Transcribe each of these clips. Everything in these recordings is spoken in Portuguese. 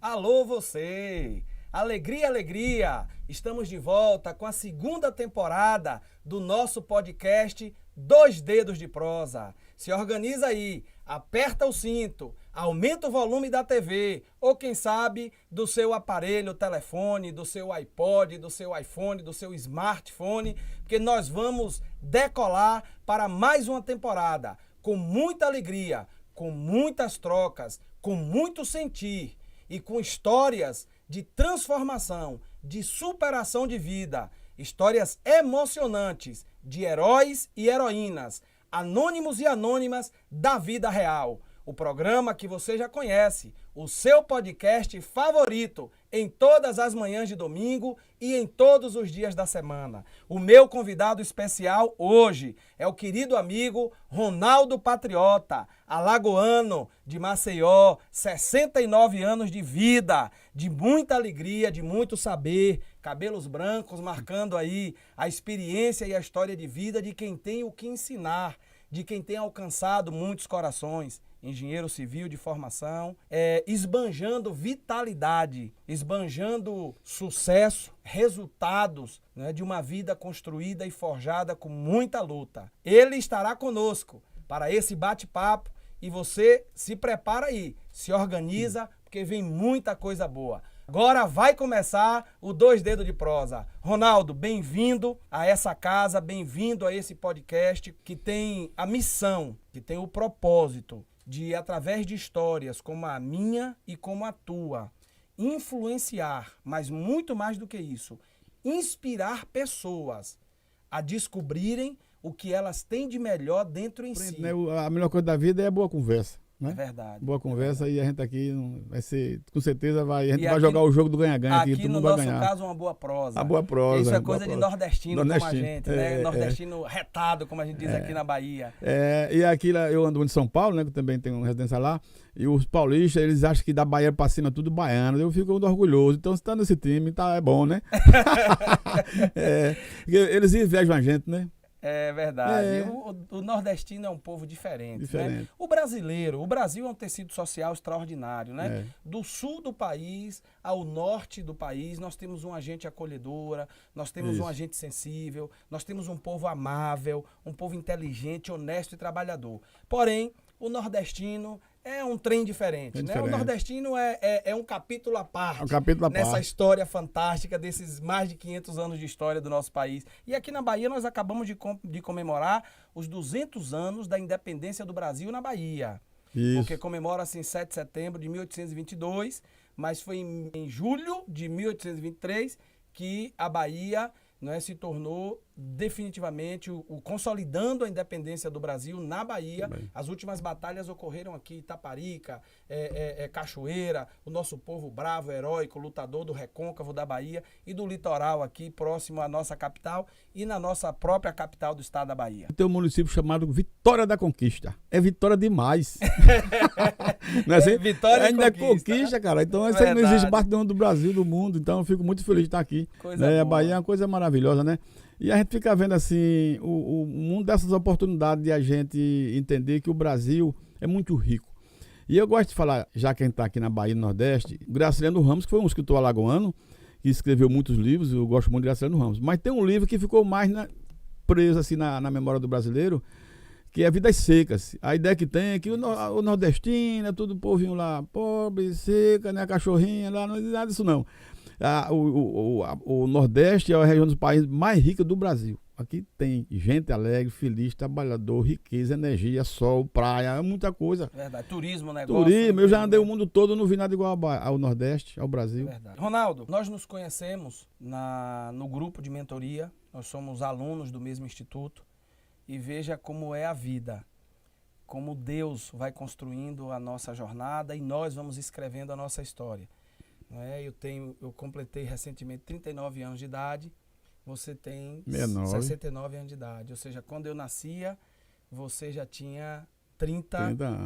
Alô você! Alegria, alegria! Estamos de volta com a segunda temporada do nosso podcast Dois Dedos de Prosa. Se organiza aí, aperta o cinto, aumenta o volume da TV ou quem sabe do seu aparelho, telefone, do seu iPod, do seu iPhone, do seu smartphone, porque nós vamos decolar para mais uma temporada com muita alegria, com muitas trocas, com muito sentir e com histórias de transformação, de superação de vida, histórias emocionantes de heróis e heroínas, anônimos e anônimas da vida real. O programa que você já conhece, o seu podcast favorito em todas as manhãs de domingo e em todos os dias da semana. O meu convidado especial hoje é o querido amigo Ronaldo Patriota, alagoano de Maceió, 69 anos de vida, de muita alegria, de muito saber, cabelos brancos marcando aí a experiência e a história de vida de quem tem o que ensinar, de quem tem alcançado muitos corações. Engenheiro civil de formação, esbanjando vitalidade, esbanjando sucesso, resultados, né, de uma vida construída e forjada com muita luta. Ele estará conosco para esse bate-papo e você se prepara aí, se organiza, porque vem muita coisa boa. Agora vai começar o Dois Dedos de Prosa. Ronaldo, bem-vindo a essa casa, bem-vindo a esse podcast que tem a missão, que tem o propósito de, através de histórias como a minha e como a tua, influenciar, mas muito mais do que isso, inspirar pessoas a descobrirem o que elas têm de melhor dentro em si. A melhor coisa da vida é a boa conversa. Né? É verdade. Boa conversa, e a gente aqui vai ser, com certeza, a gente E vai jogar o jogo do ganha-ganha aqui, todo mundo vai ganhar. Aqui no nosso caso, uma boa prosa. A boa prosa. Isso é coisa de nordestino como a gente, né? Nordestino retado, como a gente diz aqui na Bahia. E aqui eu ando em São Paulo, né? Que também tem uma residência lá, e os paulistas, eles acham que da Bahia pra cima é tudo baiano. Eu fico muito orgulhoso. Então, se tá nesse time, tá, é bom, né? Eles invejam a gente, né? É verdade. O nordestino é um povo diferente. Né? O Brasil é um tecido social extraordinário, né? Do sul do país ao norte do país, nós temos uma gente acolhedora, nós temos uma gente sensível, nós temos um povo amável, um povo inteligente, honesto e trabalhador. Porém, o nordestino é um trem diferente, né? O nordestino é um capítulo à parte, nessa história fantástica desses mais de 500 anos de história do nosso país. E aqui na Bahia nós acabamos de comemorar os 200 anos da independência do Brasil na Bahia. Isso. Porque comemora-se em 7 de setembro de 1822, mas foi em julho de 1823 que a Bahia, né, se tornou definitivamente consolidando a independência do Brasil na Bahia. As últimas batalhas ocorreram aqui em Itaparica, Cachoeira, o nosso povo bravo, heróico, lutador do recôncavo da Bahia e do litoral aqui, próximo à nossa capital e na nossa própria capital do estado da Bahia. Tem um município chamado Vitória da Conquista. É vitória demais. Não é assim? Vitória ainda conquista, cara. Então isso aí não existe parte do Brasil, do mundo. Então eu fico muito feliz de estar aqui. A Bahia é uma coisa maravilhosa, né? E a gente fica vendo assim, o mundo dessas oportunidades de a gente entender que o Brasil é muito rico. E eu gosto de falar, já que a gente está aqui na Bahia, no Nordeste, Graciliano Ramos, que foi um escritor alagoano, que escreveu muitos livros, eu gosto muito de Graciliano Ramos. Mas tem um livro que ficou mais preso assim, na memória do brasileiro, que é Vidas Secas. A ideia que tem é que o nordestino é tudo povinho lá, pobre, seca, né, cachorrinha lá, não é nada disso não. O Nordeste é a região do país mais rica do Brasil. Aqui tem gente alegre, feliz, trabalhador, riqueza, energia, sol, praia, muita coisa. Verdade. Turismo, negócio. Turismo, eu já andei o mundo todo, não vi nada igual ao Nordeste, ao Brasil. Verdade. Ronaldo, nós nos conhecemos no grupo de mentoria, nós somos alunos do mesmo instituto, e veja como é a vida, como Deus vai construindo a nossa jornada e nós vamos escrevendo a nossa história. Eu completei recentemente 39 anos de idade, você tem 69 anos de idade. Ou seja, quando eu nascia, você já tinha 30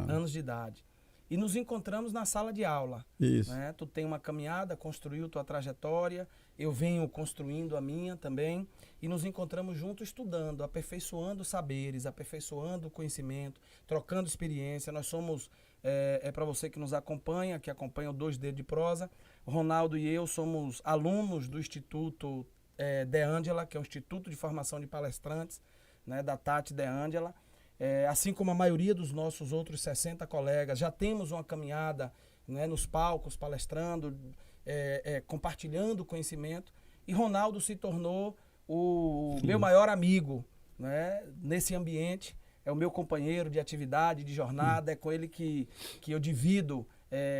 anos de idade. E nos encontramos na sala de aula. Isso. Né? Tu tem uma caminhada, construiu tua trajetória, eu venho construindo a minha também, e nos encontramos juntos estudando, aperfeiçoando saberes, aperfeiçoando conhecimento, trocando experiência. Nós somos é para você que nos acompanha, que acompanha o 2D de Prosa. Ronaldo e eu somos alunos do Instituto De Angela, que é o Instituto de Formação de Palestrantes, né, da Tati De Angela. Assim como a maioria dos nossos outros 60 colegas, já temos uma caminhada, né, nos palcos, palestrando, compartilhando conhecimento. E Ronaldo se tornou o meu maior amigo, né, nesse ambiente. É o meu companheiro de atividade, de jornada, é com ele que eu divido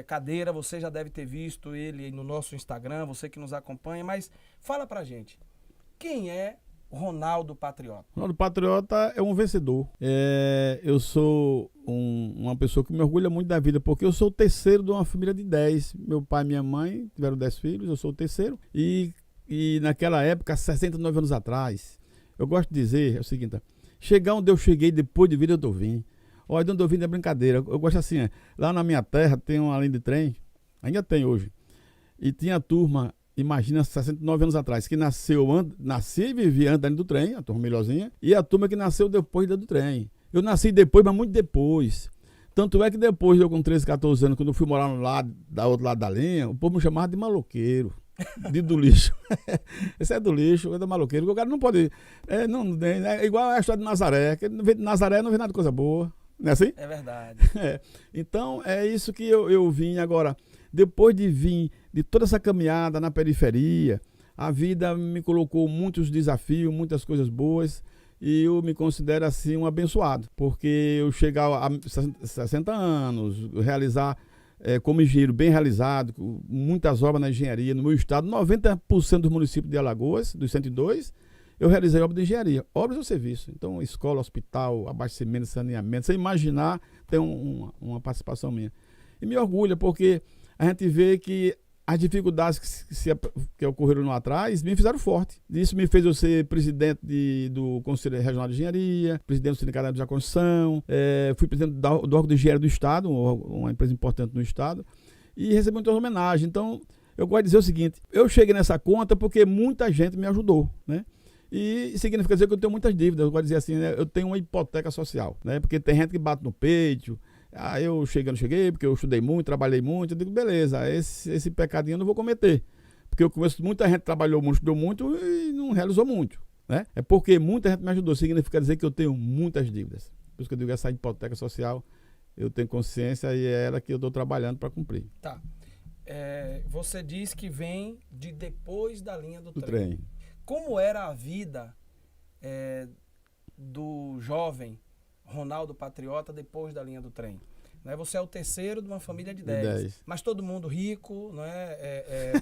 cadeira. Você já deve ter visto ele no nosso Instagram, você que nos acompanha, mas fala pra gente, quem é Ronaldo Patriota? Ronaldo Patriota é um vencedor. Eu sou uma pessoa que me orgulha muito da vida, porque eu sou o terceiro de uma família de 10. Meu pai e minha mãe tiveram 10 filhos, eu sou o terceiro. E naquela época, 69 anos atrás, eu gosto de dizer é o seguinte: chegar onde eu cheguei depois de vida eu tô vindo. Olha, de onde eu vim é brincadeira. Eu gosto assim, lá na minha terra tem uma linha de trem, ainda tem hoje. E tinha a turma, imagina, 69 anos atrás, que nasci e vivia antes do trem, a turma melhorzinha, e a turma que nasceu depois do trem. Eu nasci depois, mas muito depois. Tanto é que depois, eu com 13, 14 anos, quando eu fui morar no lado, da outro lado da linha, o povo me chamava de maloqueiro. Do lixo. Esse é do lixo, é do maloqueiro. O cara não pode. É igual a história de Nazaré. Que Nazaré não vê nada de coisa boa. Não é assim? É verdade. Então, é isso que eu vim agora. Depois de vir de toda essa caminhada na periferia, a vida me colocou muitos desafios, muitas coisas boas. E eu me considero assim um abençoado. Porque eu chegar a 60 anos, realizar. Como engenheiro bem realizado, com muitas obras na engenharia no meu estado, 90% dos municípios de Alagoas, dos 102, eu realizei obras de engenharia, obras ou serviço. Então, escola, hospital, abastecimento, saneamento, sem imaginar, tem uma participação minha. E me orgulha, porque a gente vê que as dificuldades que ocorreram lá atrás me fizeram forte. Isso me fez eu ser presidente do Conselho Regional de Engenharia, presidente do Sindicato da Construção, fui presidente do órgão de engenharia do Estado, uma empresa importante no Estado, e recebi muitas homenagens. Então, eu gosto de dizer o seguinte: eu cheguei nessa conta porque muita gente me ajudou, né? E significa dizer que eu tenho muitas dívidas. Eu gosto de dizer assim, né? Eu tenho uma hipoteca social, né? Porque tem gente que bate no peito. Eu cheguei, porque eu estudei muito, trabalhei muito. Eu digo, beleza, esse pecadinho eu não vou cometer. Porque eu conheço muita gente que trabalhou muito, estudou muito e não realizou muito, né? É porque muita gente me ajudou. Significa dizer que eu tenho muitas dívidas. Por isso que eu digo, essa hipoteca social, eu tenho consciência e é ela que eu estou trabalhando para cumprir. Tá. Você diz que vem de depois da linha do trem. Como era a vida do jovem Ronaldo Patriota depois da linha do trem? Né? Você é o terceiro de uma família de 10. Mas todo mundo rico, né?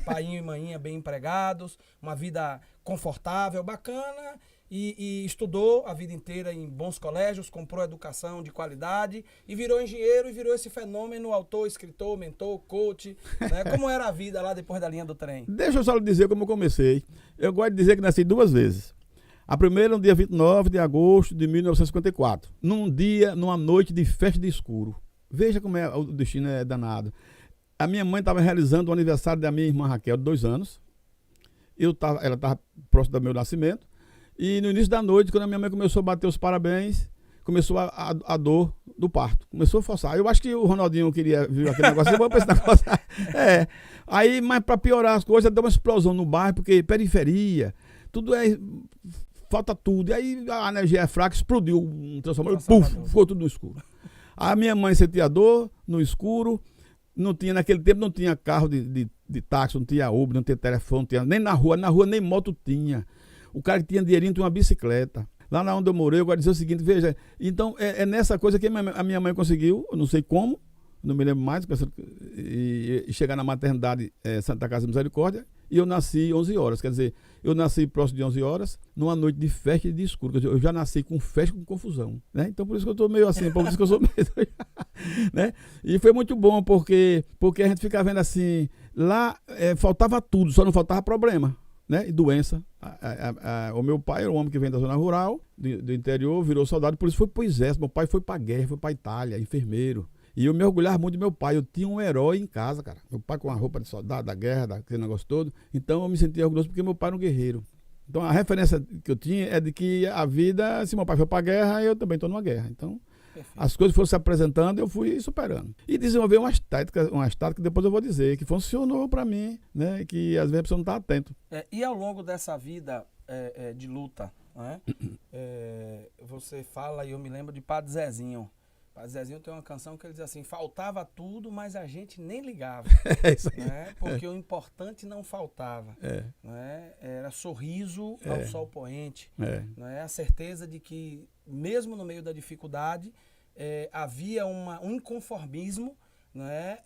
Paiinho e mainha bem empregados, uma vida confortável, bacana, e estudou a vida inteira em bons colégios, comprou educação de qualidade e virou engenheiro e virou esse fenômeno, autor, escritor, mentor, coach. Né? Como era a vida lá depois da linha do trem? Deixa eu só lhe dizer como eu comecei. Eu gosto de dizer que nasci 2 vezes. A primeira no dia 29 de agosto de 1954. Numa noite de festa de escuro. Veja como o destino é danado. A minha mãe estava realizando o aniversário da minha irmã Raquel, de 2 anos. Ela estava próximo do meu nascimento. E no início da noite, quando a minha mãe começou a bater os parabéns, começou a dor do parto. Começou a forçar. Eu acho que o Ronaldinho queria ver aquele negócio. Eu vou pra esse negócio. Aí, mas para piorar as coisas, deu uma explosão no bairro, porque periferia, tudo falta tudo. E aí a energia é fraca, explodiu um transformador, ficou tudo no escuro. A minha mãe sentia dor no escuro. Naquele tempo não tinha carro de táxi, não tinha Uber, não tinha telefone, não tinha, nem na rua nem moto tinha. O cara que tinha dinheirinho tinha uma bicicleta. Lá na onde eu morei, eu gosto de dizer o seguinte, veja, então é nessa coisa que a minha mãe conseguiu, eu não sei como, não me lembro mais, e chegar na maternidade Santa Casa Misericórdia, e eu nasci 11 horas, quer dizer, eu nasci próximo de 11 horas, numa noite de festa e de escuro, quer dizer, eu já nasci com festa e com confusão, né? Então por isso que eu estou meio assim, por isso que eu sou meio, né? E foi muito bom, porque a gente fica vendo assim, lá faltava tudo, só não faltava problema, né? E doença. O meu pai era um homem que vem da zona rural, do interior, virou soldado, por isso foi pro exército, meu pai foi pra guerra, foi pra Itália, enfermeiro. E eu me orgulhava muito do meu pai. Eu tinha um herói em casa, cara. Meu pai com a roupa de soldado, da guerra, daquele negócio todo. Então eu me sentia orgulhoso porque meu pai era um guerreiro. Então a referência que eu tinha é de que a vida, se meu pai foi pra guerra, eu também estou numa guerra. Então As coisas foram se apresentando, eu fui superando. E desenvolver uma estética que depois eu vou dizer, que funcionou para mim, né? Que às vezes a pessoa não está atento. E ao longo dessa vida de luta, né? Você fala, e eu me lembro de Padre Zezinho. Padre Zezinho tem uma canção que ele diz assim: faltava tudo, mas a gente nem ligava. É isso aí. Né? Porque o importante não faltava. Né? Era sorriso ao sol poente. Né? A certeza de que, mesmo no meio da dificuldade, havia um inconformismo, né?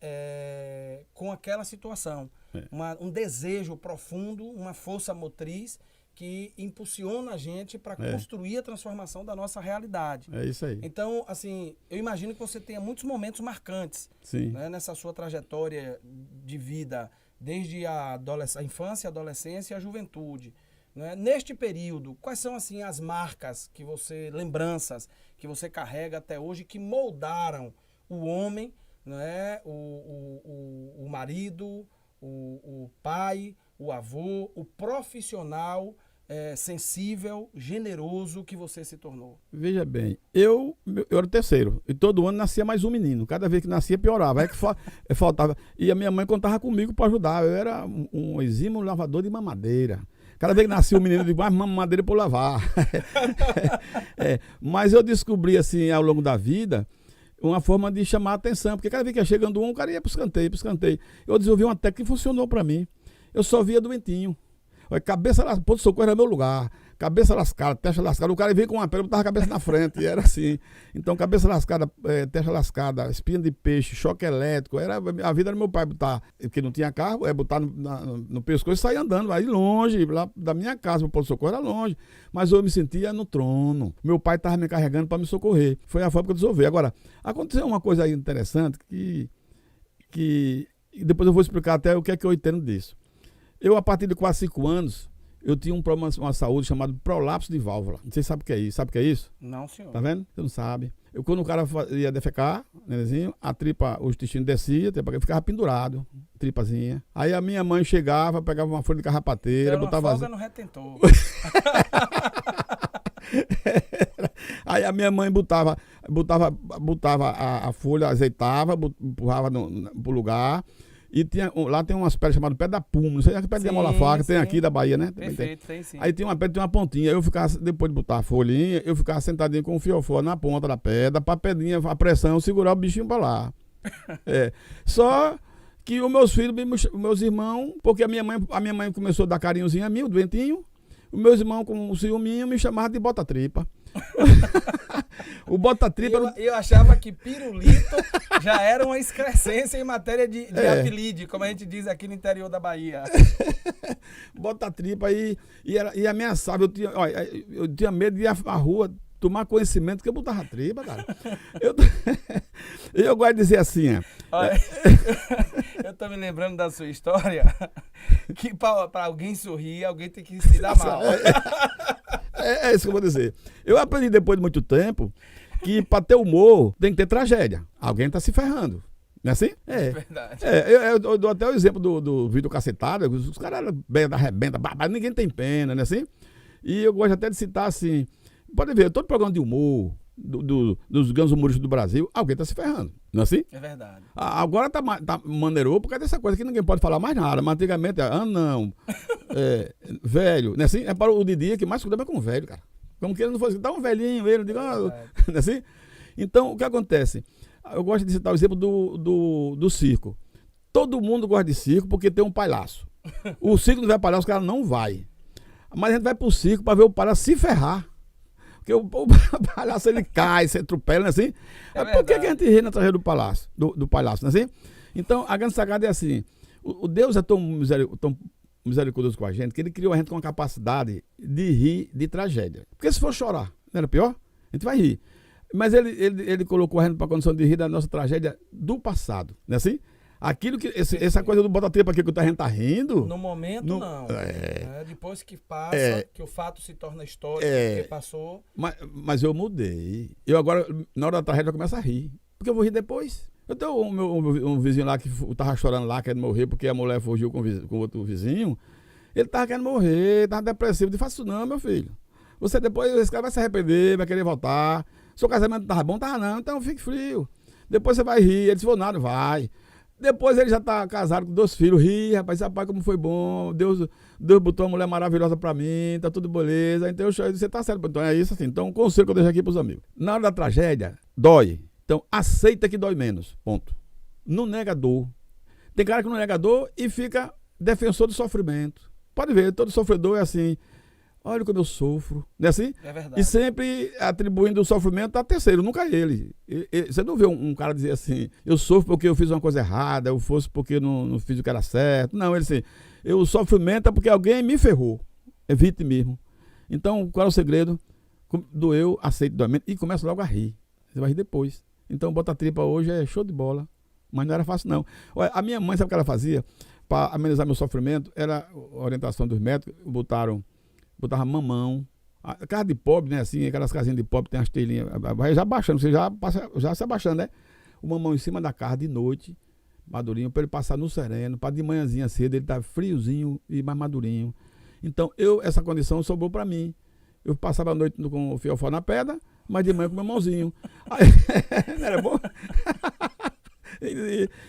Com aquela situação. Um desejo profundo, uma força motriz que impulsiona a gente para construir a transformação da nossa realidade. É isso aí. Então, assim, eu imagino que você tenha muitos momentos marcantes, né, nessa sua trajetória de vida, desde a infância, a adolescência e a juventude. Né? Neste período, quais são assim as marcas lembranças que você carrega até hoje que moldaram o homem, né, o marido, o pai, o avô, o profissional sensível, generoso que você se tornou? Veja bem, eu era o terceiro, e todo ano nascia mais um menino. Cada vez que nascia, piorava. Faltava. E a minha mãe contava comigo para ajudar. Eu era um exímio lavador de mamadeira. Cada vez que nascia um menino, eu digo, mais mamadeira para eu lavar. Mas eu descobri, assim, ao longo da vida, uma forma de chamar a atenção. Porque cada vez que ia chegando o cara ia para os escanteio. Eu desenvolvi uma técnica que funcionou para mim. Eu só via doentinho. Cabeça lascada, ponto de socorro era meu lugar. Cabeça lascada, testa lascada. O cara veio com uma pedra, botava a cabeça na frente. E era assim. Então, cabeça lascada, testa lascada, espinha de peixe, choque elétrico. A vida era meu pai botar, porque não tinha carro, botar no pescoço e sair andando. Aí longe, lá da minha casa, o ponto de socorro era longe. Mas eu me sentia no trono. Meu pai estava me carregando para me socorrer. Foi a forma que eu resolvi. Agora, aconteceu uma coisa aí interessante que depois eu vou explicar até o que é que eu entendo disso. Eu, a partir de quase 5 anos, eu tinha um problema com a saúde chamado prolapso de válvula. Não sei se sabe o que é isso. Sabe o que é isso? Não, senhor. Tá vendo? Você não sabe. Quando o cara ia defecar, nenenzinho, a tripa, o intestino descia, ficava pendurado, tripazinha. Aí a minha mãe chegava, pegava uma folha de carrapateira, botava... folga no retentor. Aí a minha mãe botava a folha, azeitava, empurrava pro lugar. E lá tem umas pedras chamadas pé da puma. Não sei se é pé de amola faca, tem aqui da Bahia, né? Perfeito, tem sim. Aí tem uma pedra, tem uma pontinha. Eu ficava, depois de botar a folhinha, eu ficava sentadinho com o fiofó na ponta da pedra, pra pedrinha, a pressão, segurar o bichinho pra lá. Só que os meus filhos, meus irmãos, porque a minha mãe começou a dar carinhozinho a mim, o doentinho. Os meus irmãos, com o ciúminho, me chamavam de bota-tripa. O bota-tripa... Eu achava que pirulito já era uma excrescência em matéria de apelido, como a gente diz aqui no interior da Bahia. Bota-tripa e ameaçava. Eu tinha medo de ir à rua tomar conhecimento que eu botava tripa, cara. Eu gosto de dizer assim... Eu tô me lembrando da sua história, que para alguém sorrir, alguém tem que se dar mal. É isso que eu vou dizer. Eu aprendi depois de muito tempo que para ter humor tem que ter tragédia. Alguém tá se ferrando. Não é assim? Verdade. Eu dou até o exemplo do vídeo cacetado. Os caras eram bem da rebenta, ninguém tem pena, não é assim? E eu gosto até de citar assim, pode ver, todo programa de humor dos grandes humoristas do Brasil, alguém tá se ferrando, não é assim? É verdade. Agora tá maneirou por causa dessa coisa que ninguém pode falar mais nada, mas antigamente não, velho, não é assim? É para o Didi que mais cuidava com o velho, cara. Como que ele não fosse, dá um velhinho, ele, digo, não é assim? Então, o que acontece? Eu gosto de citar o exemplo do circo. Todo mundo gosta de circo porque tem um palhaço. O circo não vai palhaço, os caras não vai. Mas a gente vai pro circo para ver o palhaço se ferrar. Porque o palhaço ele cai, se atropela, assim. Por que a gente ri na tragédia do palhaço, não é assim? Então, a grande sacada é assim: o Deus é tão misericordioso com a gente que ele criou a gente com a capacidade de rir de tragédia. Porque se for chorar, não era pior? A gente vai rir. Mas ele colocou a gente para a condição de rir da nossa tragédia do passado, não é assim? Aquilo que. Essa coisa do bota-tripa aqui que a gente tá rindo. No momento, não. Depois que passa, que o fato se torna histórico, porque passou. Mas eu mudei. Eu agora, na hora da tragédia, eu começo a rir. Porque eu vou rir depois. Eu tenho um vizinho lá que tava chorando lá, querendo morrer, porque a mulher fugiu com outro vizinho. Ele tava querendo morrer, tava depressivo. Eu disse, faça isso não, meu filho. Você depois, esse cara vai se arrepender, vai querer voltar. Seu casamento tava bom? Tava não, então fique frio. Depois você vai rir. Ele disse, vou nada, vai. Depois ele já tá casado com 2 filhos, ri, rapaz, como foi bom, Deus botou uma mulher maravilhosa pra mim, tá tudo beleza, então eu você tá certo, então é isso assim, então um conselho que eu deixo aqui pros amigos, na hora da tragédia, dói, então aceita que dói menos, ponto, não nega dor, tem cara que não nega dor e fica defensor do sofrimento, pode ver, todo sofredor é assim, olha como eu sofro, não é assim? É verdade. E sempre atribuindo o sofrimento a terceiro, nunca a ele. Você não vê um cara dizer assim, eu sofro porque eu fiz uma coisa errada, eu fosse porque eu não fiz o que era certo. Não, ele assim, o sofrimento é porque alguém me ferrou. É vitimismo. Então, qual é o segredo? Doeu, aceita o doimento e começa logo a rir. Você vai rir depois. Então, bota a tripa hoje é show de bola. Mas não era fácil, não. Olha, a minha mãe, sabe o que ela fazia? Para amenizar meu sofrimento, era a orientação dos médicos, botava mamão. A casa de pobre, né? Assim, aquelas casinhas de pobre tem as telhinhas. Vai já baixando, você já se abaixando, né? O mamão em cima da casa de noite, madurinho, para ele passar no sereno, para de manhãzinha cedo ele tá friozinho e mais madurinho. Então, essa condição sobrou para mim. Eu passava a noite com o fiofó na pedra, mas de manhã com o mamãozinho. Aí, não era bom?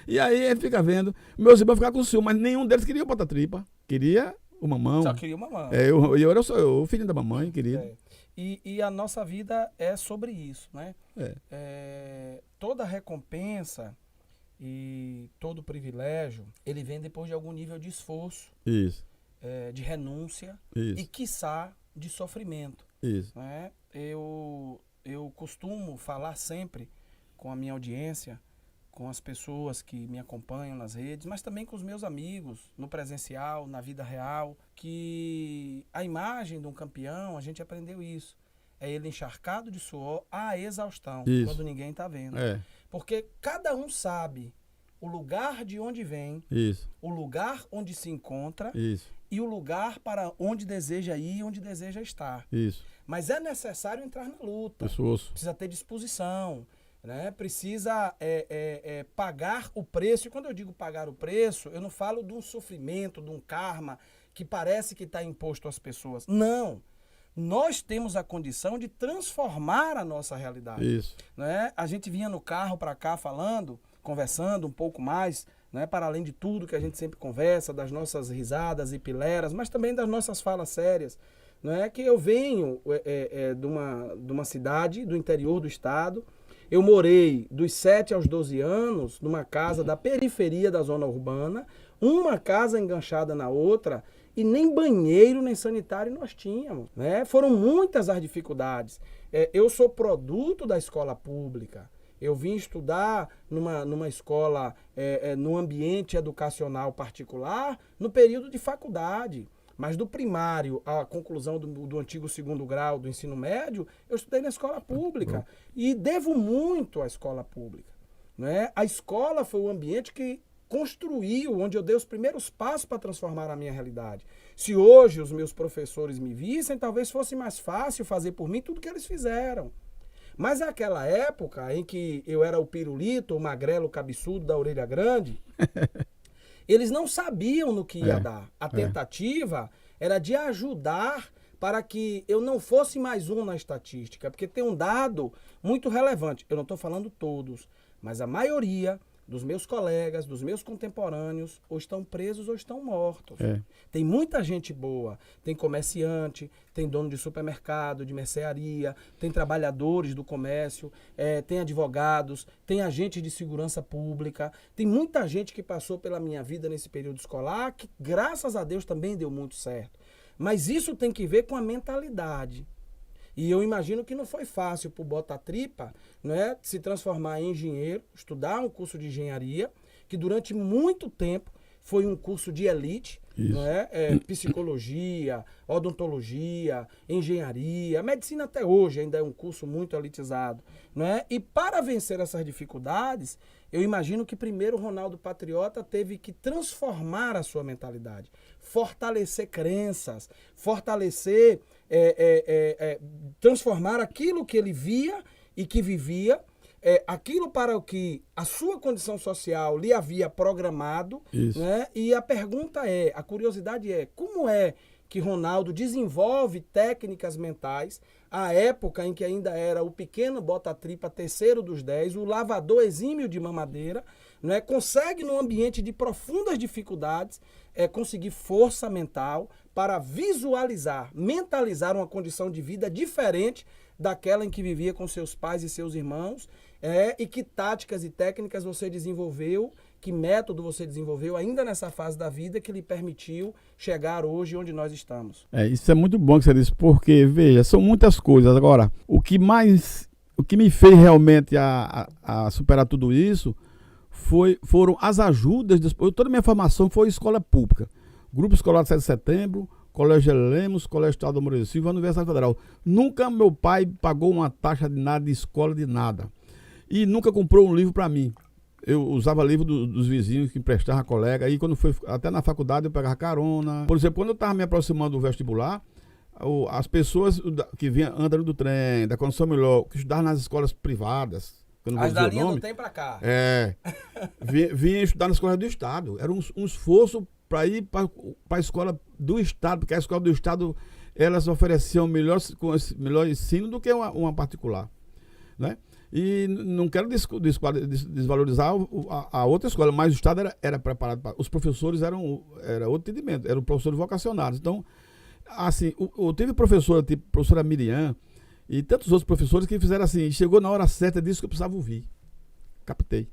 E aí ele fica vendo. Meus irmãos ficavam com ciúme, mas nenhum deles queria botar tripa. Queria o mamão. Só queria o mamão. Eu era o filho da mamãe, querido. E a nossa vida é sobre isso, né? Toda recompensa e todo privilégio, ele vem depois de algum nível de esforço. Isso. De renúncia. Isso. E, quiçá, de sofrimento. Isso. Né? Eu costumo falar sempre com a minha audiência, com as pessoas que me acompanham nas redes, mas também com os meus amigos, no presencial, na vida real, que a imagem de um campeão, a gente aprendeu isso. É ele encharcado de suor à exaustão, isso. quando ninguém está vendo. Porque cada um sabe o lugar de onde vem, isso. o lugar onde se encontra isso. e o lugar para onde deseja ir e onde deseja estar. Isso. Mas é necessário entrar na luta. Precisa ter disposição. Né? Precisa pagar o preço. E quando eu digo pagar o preço, eu não falo de um sofrimento, de um karma que parece que está imposto às pessoas. Não. Nós temos a condição de transformar a nossa realidade. Isso. Né? A gente vinha no carro para cá conversando um pouco mais, né? Para além de tudo que a gente sempre conversa, das nossas risadas e pileras, mas também das nossas falas sérias. Né? Que eu venho de uma cidade do interior do estado. Eu morei dos 7 aos 12 anos numa casa da periferia da zona urbana, uma casa enganchada na outra, e nem banheiro nem sanitário nós tínhamos. Né? Foram muitas as dificuldades. Eu sou produto da escola pública. Eu vim estudar numa escola, num ambiente educacional particular, no período de faculdade. Mas do primário à conclusão do antigo 2º grau do ensino médio, eu estudei na escola pública. E devo muito à escola pública. Né? A escola foi o ambiente que construiu, onde eu dei os primeiros passos para transformar a minha realidade. Se hoje os meus professores me vissem, talvez fosse mais fácil fazer por mim tudo que eles fizeram. Mas naquela época em que eu era o pirulito, o magrelo cabeçudo da orelha grande... Eles não sabiam no que ia dar. A tentativa era de ajudar para que eu não fosse mais um na estatística. Porque tem um dado muito relevante. Eu não estou falando todos, mas a maioria dos meus colegas, dos meus contemporâneos, ou estão presos ou estão mortos. Tem muita gente boa. Tem comerciante, tem dono de supermercado, de mercearia, tem trabalhadores do comércio, tem advogados, tem agentes de segurança pública. Tem muita gente que passou pela minha vida nesse período escolar que, graças a Deus, também deu muito certo. Mas isso tem que ver com a mentalidade. E eu imagino que não foi fácil para o Bota-Tripa, né, se transformar em engenheiro, estudar um curso de engenharia, que durante muito tempo foi um curso de elite, né, psicologia, odontologia, engenharia, medicina até hoje ainda é um curso muito elitizado. Né? E para vencer essas dificuldades, eu imagino que primeiro o Ronaldo Patriota teve que transformar a sua mentalidade, fortalecer crenças, fortalecer, transformar aquilo que ele via e que vivia, aquilo para o que a sua condição social lhe havia programado. Né? E a pergunta a curiosidade como é que Ronaldo desenvolve técnicas mentais, a época em que ainda era o pequeno bota-tripa, terceiro dos 10, o lavador exímio de mamadeira, não é? Consegue, num ambiente de profundas dificuldades, conseguir força mental para visualizar, mentalizar uma condição de vida diferente daquela em que vivia com seus pais e seus irmãos, e que táticas e técnicas você desenvolveu, que método você desenvolveu ainda nessa fase da vida que lhe permitiu chegar hoje onde nós estamos. Isso é muito bom que você disse, porque, veja, são muitas coisas. Agora, o que me fez realmente a superar tudo isso foram as ajudas. Toda a minha formação foi escola pública. Grupo Escolar de 7 de Setembro, Colégio Lemos, Colégio Estadual do Moreira Silva, Universidade Federal. Nunca meu pai pagou uma taxa de nada, de escola, de nada. E nunca comprou um livro para mim. Eu usava livro dos vizinhos que emprestava colega. Aí quando foi até na faculdade eu pegava carona. Por exemplo, quando eu estava me aproximando do vestibular, as pessoas que vinham andando do trem, da condição melhor, que estudavam nas escolas privadas, eu não vou as dizer da o linha nome, não tem para cá. vinha estudar na escola do Estado. Era um esforço para ir para a escola do Estado, porque a escola do Estado elas ofereciam melhor ensino do que uma particular, né? E não quero desvalorizar a outra escola, mas o Estado era preparado para... Os professores era outro entendimento, eram professores vocacionados. Então, assim, eu tive professora, tipo professora Miriam, e tantos outros professores que fizeram assim, chegou na hora certa disso que eu precisava ouvir. Captei,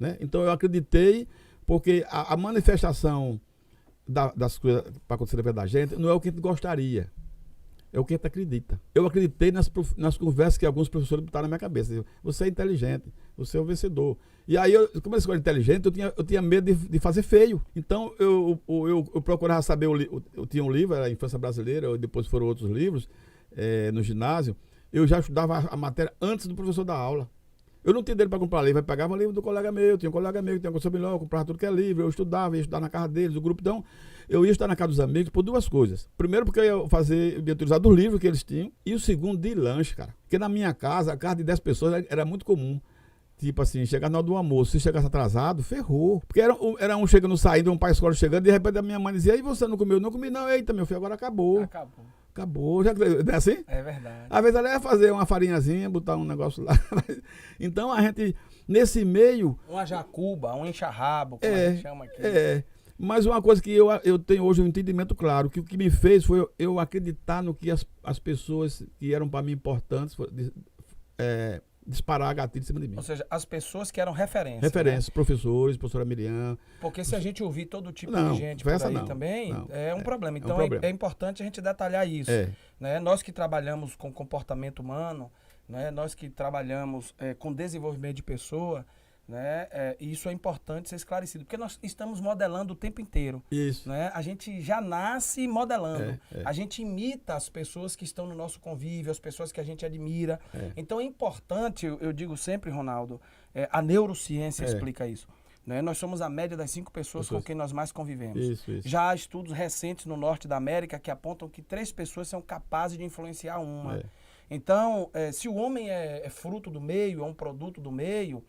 né? Então, eu acreditei, porque a manifestação das coisas para acontecer na vida da gente não é o que a gente gostaria. É o que a gente acredita. Eu acreditei nas conversas que alguns professores botaram na minha cabeça. Você é inteligente, você é um vencedor. E aí, como eu era inteligente, eu tinha medo de fazer feio. Então, eu procurava saber, eu tinha um livro, era a Infância Brasileira, depois foram outros livros, no ginásio. Eu já estudava a matéria antes do professor dar aula. Eu não tinha dinheiro para comprar livro, eu pegava o livro do colega meu, tinha um colega meu que tinha uma condição melhor, eu comprava tudo que é livro, eu estudava, ia estudar na casa deles, o grupo. Então, eu ia estudar na casa dos amigos por duas coisas. Primeiro, porque eu ia utilizar dos livros que eles tinham, e o segundo, de lanche, cara. Porque na minha casa, a casa de 10 pessoas era muito comum. Tipo assim, chegar na hora do almoço, se chegasse atrasado, ferrou. Porque era um chegando, saindo, um pai escola chegando, de repente a minha mãe dizia, e você não comeu? Não comi, não. Eita, meu filho, agora acabou. Acabou. Já, não é assim? É verdade. Às vezes ela ia fazer uma farinhazinha, botar um negócio lá. Então a gente, nesse meio... Uma jacuba, um encharrabo, como a gente chama aqui. Mas uma coisa que eu tenho hoje um entendimento claro, que o que me fez foi eu acreditar no que as pessoas que eram para mim importantes disparar gatilho em cima de mim. Ou seja, as pessoas que eram referência. Referências, né? professores, professora Miriam. Porque se a gente ouvir todo tipo de gente por aí também, é um problema. Então é importante a gente detalhar isso. Né? Nós que trabalhamos com comportamento humano, né? Nós que trabalhamos com desenvolvimento de pessoa, né? Isso é importante ser esclarecido, porque nós estamos modelando o tempo inteiro. Isso. Né? A gente já nasce modelando. A gente imita as pessoas que estão no nosso convívio, as pessoas que a gente admira. Então é importante, eu digo sempre, Ronaldo, a neurociência explica isso. Né? Nós somos a média das 5 pessoas com quem nós mais convivemos. Isso. Já há estudos recentes no norte da América que apontam que 3 pessoas são capazes de influenciar uma. Então, se o homem é fruto do meio, é um produto do meio,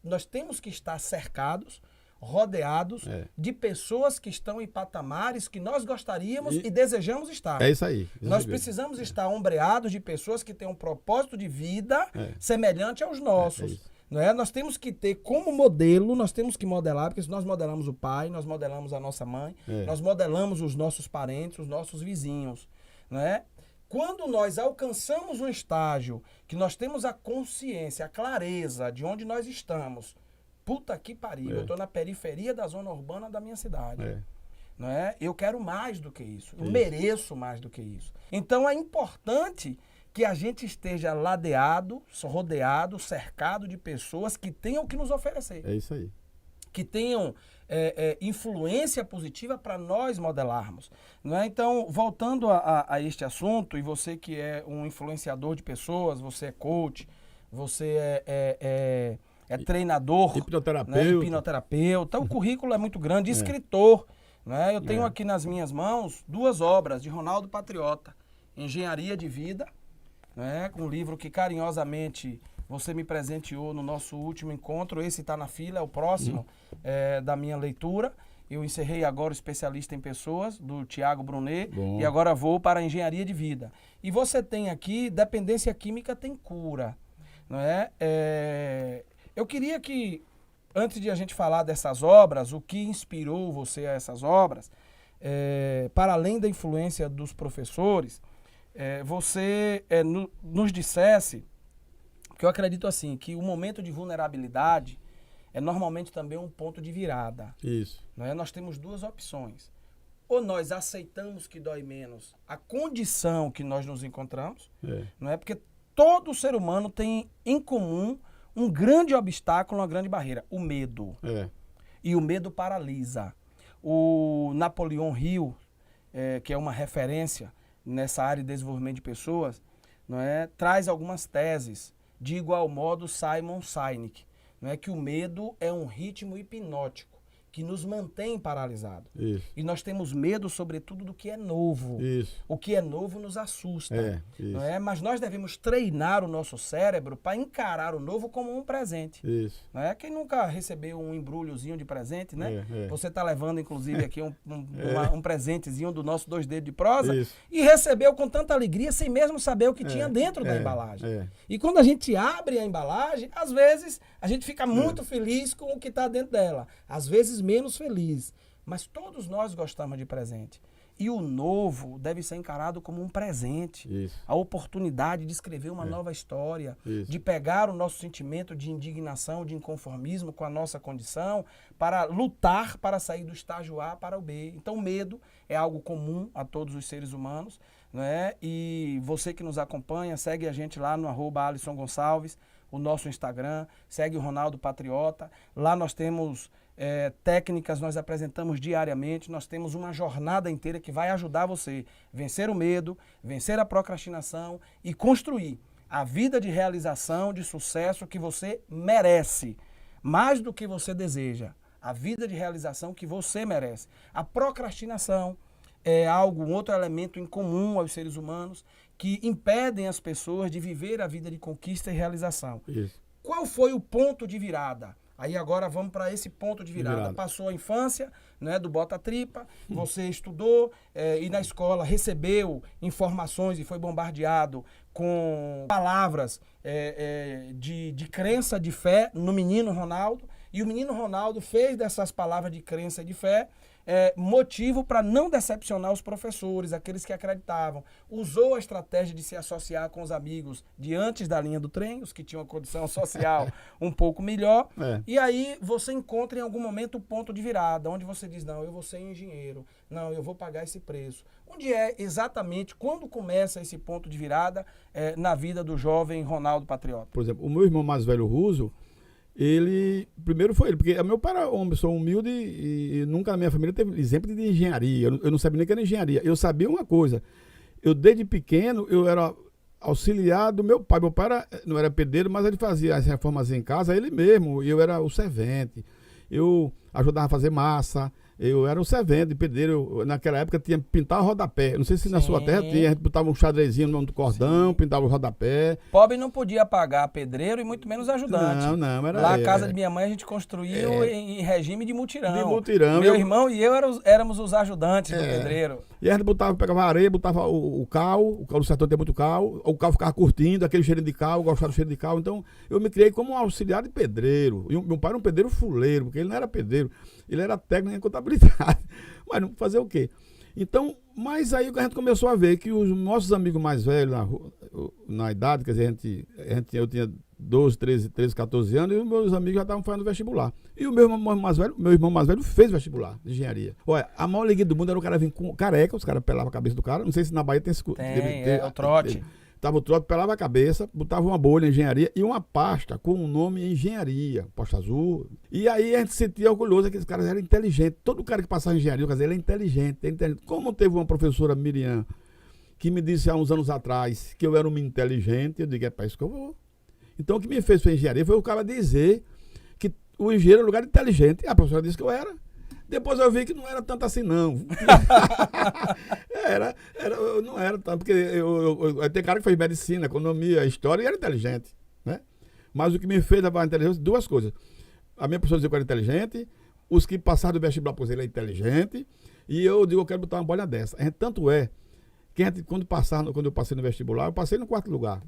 nós temos que estar cercados, rodeados de pessoas que estão em patamares que nós gostaríamos e desejamos estar. É isso aí. Nós precisamos estar ombreados de pessoas que têm um propósito de vida semelhante aos nossos. Não é? Nós temos que ter como modelo, nós temos que modelar, porque se nós modelamos o pai, nós modelamos a nossa mãe, nós modelamos os nossos parentes, os nossos vizinhos. Não é? Quando nós alcançamos um estágio que nós temos a consciência, a clareza de onde nós estamos, puta que pariu, eu estou na periferia da zona urbana da minha cidade. Não é? Eu quero mais do que isso, eu mereço mais do que isso. Então é importante que a gente esteja ladeado, rodeado, cercado de pessoas que tenham o que nos oferecer. É isso aí. Que tenham influência positiva para nós modelarmos. Não é? Então, voltando a este assunto, e você que é um influenciador de pessoas, você é coach, você é treinador, hipnoterapeuta, o currículo é muito grande, escritor. Né? Eu tenho aqui nas minhas mãos 2 obras de Ronaldo Patriota, Engenharia de Vida, né? Um livro que carinhosamente você me presenteou no nosso último encontro. Esse está na fila, é o próximo da minha leitura. Eu encerrei agora o especialista em pessoas, do Tiago Brunet, Bom. e agora vou para a engenharia de vida. E você tem aqui, dependência química tem cura, não é? Eu queria que, antes de a gente falar dessas obras, o que inspirou você a essas obras, para além da influência dos professores, você nos dissesse, que eu acredito assim, que o momento de vulnerabilidade é normalmente também um ponto de virada. Isso. Não é? Nós temos duas opções. Ou nós aceitamos que dói menos a condição que nós nos encontramos, não é? Porque todo ser humano tem em comum um grande obstáculo, uma grande barreira, o medo. E o medo paralisa. O Napoleon Hill, que é uma referência nessa área de desenvolvimento de pessoas, não é? Traz algumas teses. De igual modo, Simon Sinek, não é? Que o medo é um ritmo hipnótico que nos mantém paralisados. E nós temos medo, sobretudo, do que é novo. O que é novo nos assusta. Não é? Mas nós devemos treinar o nosso cérebro para encarar o novo como um presente. Não é? Quem nunca recebeu um embrulhozinho de presente, né? Você está levando, inclusive, aqui um presentezinho do nosso 2 dedos de prosa e recebeu com tanta alegria, sem mesmo saber o que tinha dentro da embalagem. E quando a gente abre a embalagem, às vezes a gente fica muito feliz com o que está dentro dela. Às vezes menos feliz, mas todos nós gostamos de presente. E o novo deve ser encarado como um presente. A oportunidade de escrever uma nova história, de pegar o nosso sentimento de indignação, de inconformismo com a nossa condição, para lutar para sair do estágio A para o B. Então, o medo é algo comum a todos os seres humanos, não é? E você que nos acompanha, segue a gente lá no @Alisson Gonçalves, o nosso Instagram, segue o Ronaldo Patriota. Lá nós temos técnicas, nós apresentamos diariamente, nós temos uma jornada inteira que vai ajudar você a vencer o medo, vencer a procrastinação e construir a vida de realização, de sucesso que você merece, mais do que você deseja, a vida de realização que você merece. A procrastinação é um outro elemento em comum aos seres humanos que impedem as pessoas de viver a vida de conquista e realização. Qual foi o ponto de virada? Aí agora vamos para esse ponto de virada. Passou a infância, né, do bota-tripa, você estudou e na escola recebeu informações e foi bombardeado com palavras de crença, de fé no menino Ronaldo. E o menino Ronaldo fez dessas palavras de crença e de fé motivo para não decepcionar os professores, aqueles que acreditavam. Usou a estratégia de se associar com os amigos de antes da linha do trem, os que tinham a condição social um pouco melhor. E aí você encontra em algum momento o ponto de virada, onde você diz, não, eu vou ser engenheiro, não, eu vou pagar esse preço. Onde é exatamente, quando começa esse ponto de virada na vida do jovem Ronaldo Patriota? Por exemplo, o meu irmão mais velho, Russo, primeiro foi ele, porque meu pai era uma pessoa humilde e nunca na minha família teve exemplo de engenharia. Eu não sabia nem que era engenharia. Eu sabia uma coisa, desde pequeno, eu era auxiliar do meu pai. Meu pai não era pedreiro, mas ele fazia as reformas em casa, ele mesmo. Eu era o servente, eu ajudava a fazer massa. Eu era um servente, pedreiro. Naquela época tinha pintar o rodapé. Não sei se na sua terra tinha, a gente botava um xadrezinho no cordão, pintava o rodapé. Pobre não podia pagar pedreiro e muito menos ajudante. Não, era lá a casa de minha mãe a gente construiu em regime de mutirão. De mutirão. Meu irmão e eu éramos os ajudantes do pedreiro. E a gente pegava areia, botava o cal do sertão tem muito cal, o cal ficava curtindo, aquele cheiro de cal, eu gostava do cheiro de cal. Então eu me criei como um auxiliar de pedreiro. E meu pai era um pedreiro fuleiro, porque ele não era pedreiro, ele era técnico em contabilidade. Mas não fazer o quê? Então, mas aí a gente começou a ver que os nossos amigos mais velhos, na idade, quer dizer, eu tinha 12, 13, 14 anos, e os meus amigos já estavam fazendo vestibular. E o meu irmão mais velho fez vestibular de engenharia. Olha, a maior alegria do mundo era o cara vir com careca, os caras pelavam a cabeça do cara. Não sei se na Bahia tem esse... o trote. Tava o trote, pelava a cabeça, botava uma bolha em engenharia e uma pasta com o nome engenharia, pasta azul. E aí a gente se sentia orgulhoso que esses caras eram inteligentes. Todo cara que passava em engenharia, quer dizer, ele é inteligente. Como teve uma professora, Miriam, que me disse há uns anos atrás que eu era um inteligente, eu digo, é para isso que eu vou. Então o que me fez para engenharia foi o cara dizer que o engenheiro é um lugar inteligente. E a professora disse que eu era. Depois eu vi que não era tanto assim, não. Não era tanto, porque tem cara que fez medicina, economia, história e era inteligente, né? Mas o que me fez levar a inteligência, duas coisas. A minha professora dizia que eu era inteligente, os que passaram do vestibular, pois ele é inteligente, e eu digo, eu quero botar uma bola dessa. Tanto é que quando eu passei no vestibular, eu passei no 4º lugar.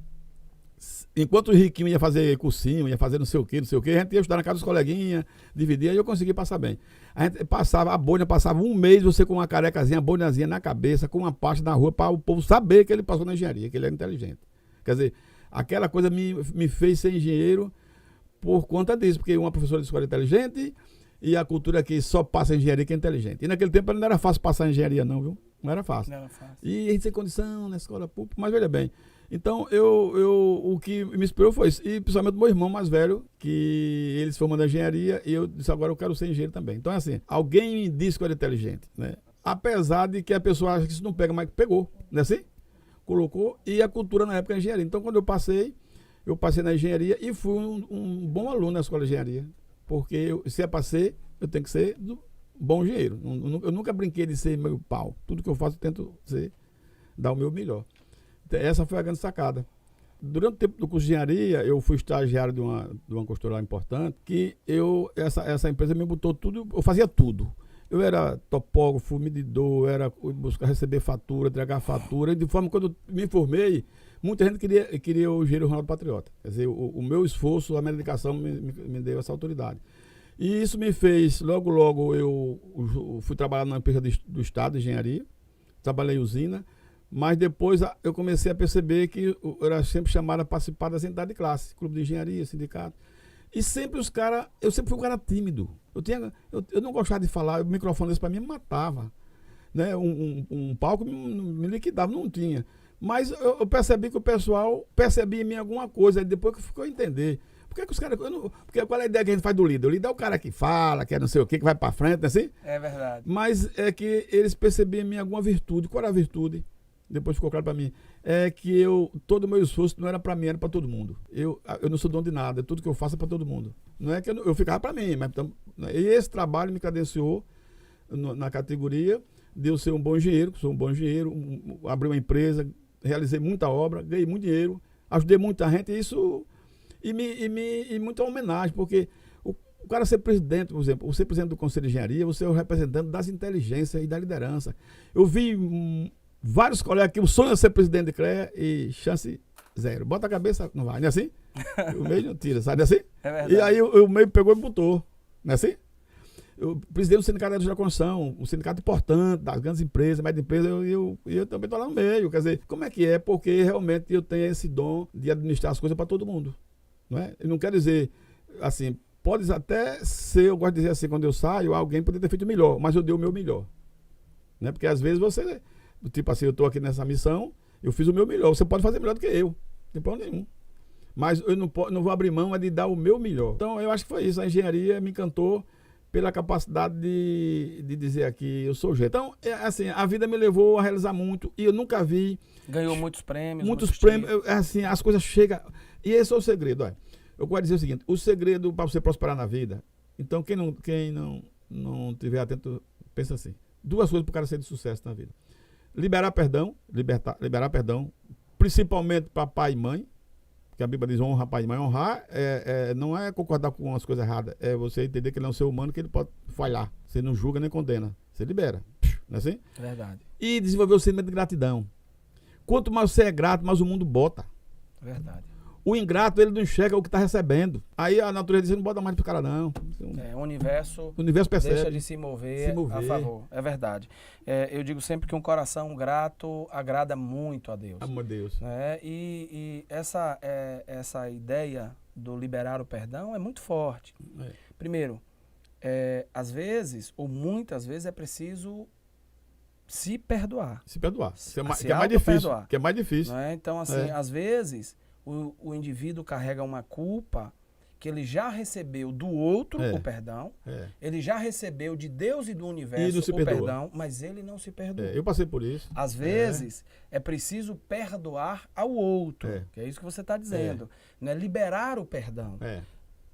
Enquanto o riquinho ia fazer cursinho, ia fazer não sei o que, a gente ia estudar na casa dos coleguinhas, dividia, e eu consegui passar bem. A gente a bolha passava um mês, você com uma carecazinha, bolhazinha na cabeça, com uma pasta na rua, para o povo saber que ele passou na engenharia, que ele era inteligente. Quer dizer, aquela coisa me fez ser engenheiro por conta disso, porque uma professora de escola é inteligente, e a cultura aqui só passa engenharia que é inteligente. E naquele tempo não era fácil passar engenharia não, viu? Não era fácil. Não era fácil. E a gente sem condição na escola pública, mas veja bem. Então, o que me inspirou foi isso. E principalmente meu irmão mais velho, que ele se formou na engenharia, e eu disse, agora eu quero ser engenheiro também. Então, é assim, alguém me disse que eu era inteligente, né? Apesar de que a pessoa acha que isso não pega, mas pegou, não é assim? Colocou, e a cultura na época é engenharia. Então, quando eu passei na engenharia e fui um bom aluno na escola de engenharia. Porque se é para ser, eu tenho que ser bom engenheiro. Eu nunca brinquei de ser meio pau. Tudo que eu faço, eu tento dar o meu melhor. Essa foi a grande sacada. Durante o tempo do curso de engenharia, eu fui estagiário de uma construtora importante, que essa empresa me botou tudo, eu fazia tudo. Eu era topógrafo, medidor, era buscar receber fatura, entregar fatura, e de forma que quando eu me formei, muita gente queria o engenheiro Ronaldo Patriota. Quer dizer, o meu esforço, a minha dedicação me deu essa autoridade. E isso me fez, logo eu fui trabalhar na empresa do Estado de Engenharia, trabalhei em usina, mas depois eu comecei a perceber que eu era sempre chamado a participar das entidades de classe, clube de engenharia, sindicato. E sempre eu sempre fui um cara tímido. Eu não gostava de falar, o microfone desse para mim me matava. Né? Um palco me liquidava, não tinha. Mas eu percebi que o pessoal percebia em mim alguma coisa, aí depois que ficou a entender. Por que os caras. Porque qual é a ideia que a gente faz do líder? O líder é o cara que fala, que é não sei o que vai para frente, não é assim? É verdade. Mas é que eles percebiam em mim alguma virtude. Qual era a virtude? Depois ficou claro para mim. É que todo o meu esforço não era para mim, era para todo mundo. Eu não sou dono de nada, tudo que eu faço é para todo mundo. Não é que eu ficava para mim, mas e esse trabalho me credenciou na categoria de eu ser um bom engenheiro, sou um bom engenheiro, abri uma empresa, realizei muita obra, ganhei muito dinheiro, ajudei muita gente, e muita homenagem, porque o cara ser presidente, por exemplo, ser presidente do Conselho de Engenharia, você é o representante das inteligências e da liderança. Eu vi vários colegas que o sonho é ser presidente de CREA e chance zero. Bota a cabeça, não vai, não é assim? O meio não tira, sabe assim? É verdade. E aí o meio pegou e botou, não é assim? Eu presidei do Sindicato da Construção, um sindicato importante, das grandes empresas, médias empresas, eu também estou lá no meio. Quer dizer, como é que é? Porque realmente eu tenho esse dom de administrar as coisas para todo mundo. Não é? Eu não quero dizer, assim, pode até ser, eu gosto de dizer assim, quando eu saio, alguém poderia ter feito melhor, mas eu dei o meu melhor. Né? Porque às vezes você, tipo assim, eu estou aqui nessa missão, eu fiz o meu melhor, você pode fazer melhor do que eu, não tem problema nenhum. Mas eu não vou abrir mão de dar o meu melhor. Então eu acho que foi isso, a engenharia me encantou pela capacidade de dizer aqui, eu sou gente. Então, assim, a vida me levou a realizar muito e eu nunca vi... Ganhou muitos prêmios. Muitos prêmios, assim, as coisas chegam... E esse é o segredo, olha. Eu quero dizer o seguinte, o segredo para você prosperar na vida, então quem não tiver atento, pensa assim, 2 coisas para o cara ser de sucesso na vida. Liberar perdão, principalmente para pai e mãe, que a Bíblia diz honra pai e mãe. Honrar não é concordar com as coisas erradas, é você entender que ele é um ser humano, que ele pode falhar. Você não julga nem condena, você libera. Não é assim? Verdade. E desenvolver o sentimento de gratidão. Quanto mais você é grato, mais o mundo bota. Verdade. O ingrato, ele não enxerga o que está recebendo. Aí a natureza diz, não bota mais pro cara não. O universo percebe. deixa de se mover a favor. É verdade. Eu digo sempre que um coração grato agrada muito a Deus. Amor a Deus. E essa ideia do liberar o perdão é muito forte. Primeiro, às vezes, ou muitas vezes, é preciso se perdoar. Se perdoar. Que é mais difícil. Que é mais difícil. Então, assim, às vezes... O indivíduo carrega uma culpa que ele já recebeu do outro, o perdão, ele já recebeu de Deus e do universo o perdão, mas ele não se perdoa. Eu passei por isso. Às vezes, é preciso perdoar ao outro, que é isso que você está dizendo, né? Liberar o perdão.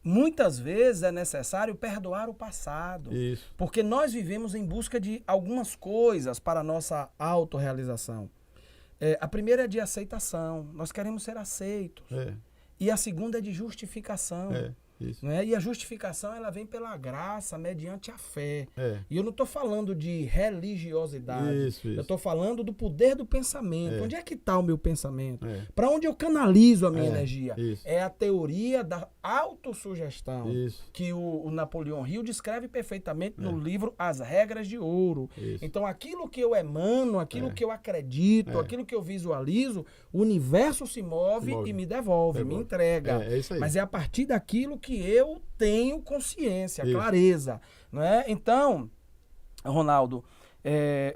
Muitas vezes é necessário perdoar o passado, porque nós vivemos em busca de algumas coisas para a nossa autorrealização. A primeira é de aceitação. Nós queremos ser aceitos. E a segunda é de justificação. Isso. Né? E a justificação, ela vem pela graça, mediante a fé. É. E eu não estou falando de religiosidade. Isso. Eu estou falando do poder do pensamento. Onde é que está o meu pensamento? Para onde eu canalizo a minha energia? Isso. É a teoria da autossugestão. Isso. Que o Napoleão Hill descreve perfeitamente no livro As Regras de Ouro. Isso. Então, aquilo que eu emano, aquilo que eu acredito, aquilo que eu visualizo, o universo se move e me devolve, me entrega. É isso aí. Mas é a partir daquilo que eu tenho consciência, clareza. Não é? Então, Ronaldo,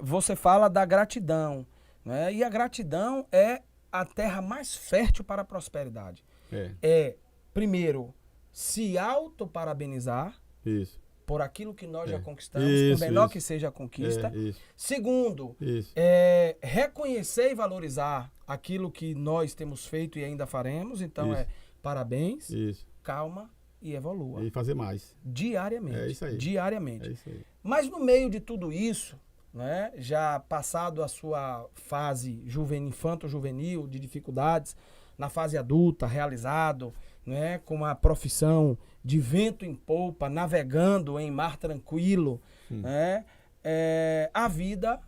você fala da gratidão. Né? E a gratidão é a terra mais fértil para a prosperidade. Primeiro, se auto-parabenizar. Isso. Por aquilo que nós já conquistamos, por menor que seja a conquista. Segundo, reconhecer e valorizar aquilo que nós temos feito e ainda faremos. Então parabéns, calma e evolua. E fazer mais. Diariamente. É isso aí. Diariamente. É isso aí. Mas no meio de tudo isso, né, já passado a sua fase infanto-juvenil, de dificuldades, na fase adulta, realizado, né, com uma profissão de vento em polpa, navegando em mar tranquilo, né, a vida,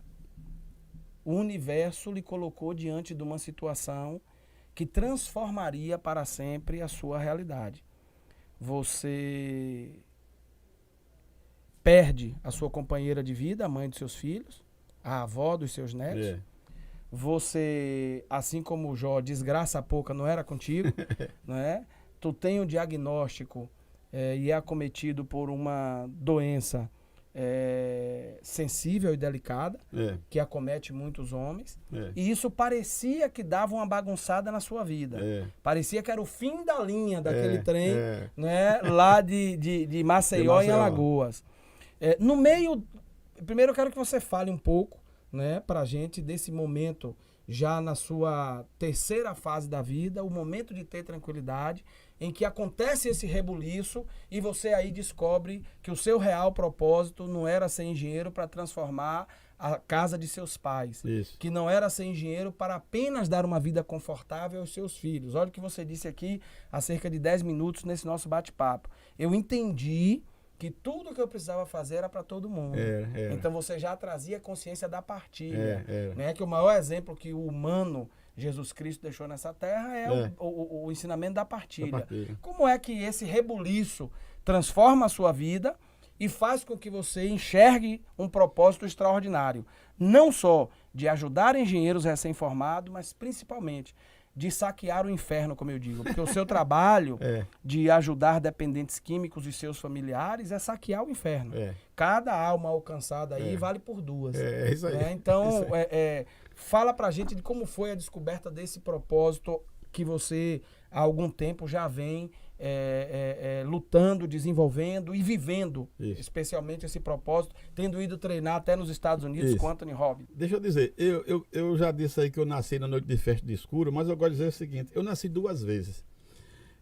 o universo lhe colocou diante de uma situação que transformaria para sempre a sua realidade. Você perde a sua companheira de vida, a mãe dos seus filhos, a avó dos seus netos. Você, assim como o Jó, desgraça pouca não era contigo, né? Tu tem um diagnóstico e é acometido por uma doença sensível e delicada, que acomete muitos homens. E isso parecia que dava uma bagunçada na sua vida. Parecia que era o fim da linha daquele trem, né? Lá de Maceió, em Alagoas. No meio, primeiro eu quero que você fale um pouco, né, pra gente desse momento já na sua terceira fase da vida, o momento de ter tranquilidade, em que acontece esse rebuliço e você aí descobre que o seu real propósito não era ser engenheiro para transformar a casa de seus pais. Isso. Que não era ser engenheiro para apenas dar uma vida confortável aos seus filhos. Olha o que você disse aqui há cerca de 10 minutos nesse nosso bate-papo. Eu entendi que tudo que eu precisava fazer era para todo mundo. Então você já trazia consciência da partilha. Né? Que o maior exemplo que o humano Jesus Cristo deixou nessa terra é o ensinamento da partilha. Como é que esse rebuliço transforma a sua vida e faz com que você enxergue um propósito extraordinário? Não só de ajudar engenheiros recém-formados, mas principalmente de saquear o inferno, como eu digo. Porque o seu trabalho de ajudar dependentes químicos e seus familiares é saquear o inferno. Cada alma alcançada aí vale por duas. É isso aí. Né? Então, isso aí. Fala pra gente de como foi a descoberta desse propósito que você há algum tempo já vem lutando, desenvolvendo e vivendo, especialmente esse propósito, tendo ido treinar até nos Estados Unidos com Anthony Robbins. Deixa eu dizer, eu já disse aí que eu nasci na noite de festa de escuro, mas eu gosto de dizer o seguinte, eu nasci 2 vezes.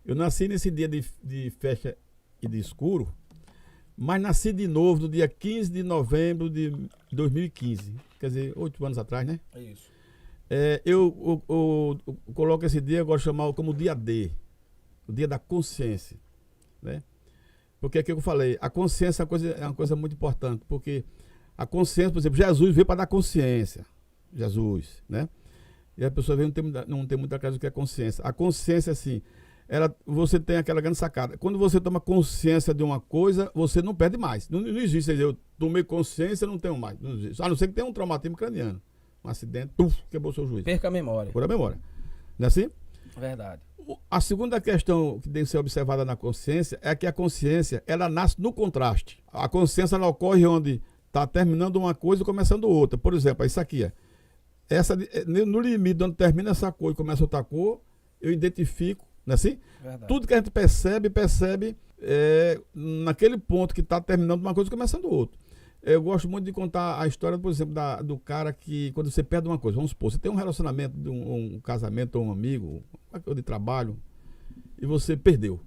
Eu nasci nesse dia de festa e de escuro, mas nasci de novo no dia 15 de novembro de 2015, quer dizer, 8 anos atrás, né? É isso. Eu coloco esse dia, eu gosto de chamar como dia D, o dia da consciência, né? Porque aqui eu falei, a consciência é uma coisa muito importante, porque a consciência, por exemplo, Jesus veio para dar consciência, Jesus, né? E a pessoa veio não tem muita clareza do que é consciência. A consciência, assim, você tem aquela grande sacada. Quando você toma consciência de uma coisa, você não perde mais. Não existe, eu tomei consciência, não tenho mais. Não existe. A não ser que tenha um traumatismo craniano. Um acidente, quebrou o seu juízo. Perca a memória. Pura memória. Não é assim? Verdade. A segunda questão que tem que ser observada na consciência é que a consciência, ela nasce no contraste. A consciência, ela ocorre onde está terminando uma coisa e começando outra. Por exemplo, isso aqui, no limite, onde termina essa cor e começa outra cor, eu identifico, não é assim? Verdade. Tudo que a gente percebe naquele ponto que está terminando uma coisa e começando outra. Eu gosto muito de contar a história, por exemplo, do cara que, quando você perde uma coisa, vamos supor, você tem um relacionamento, um casamento ou um amigo, ou de trabalho, e você perdeu,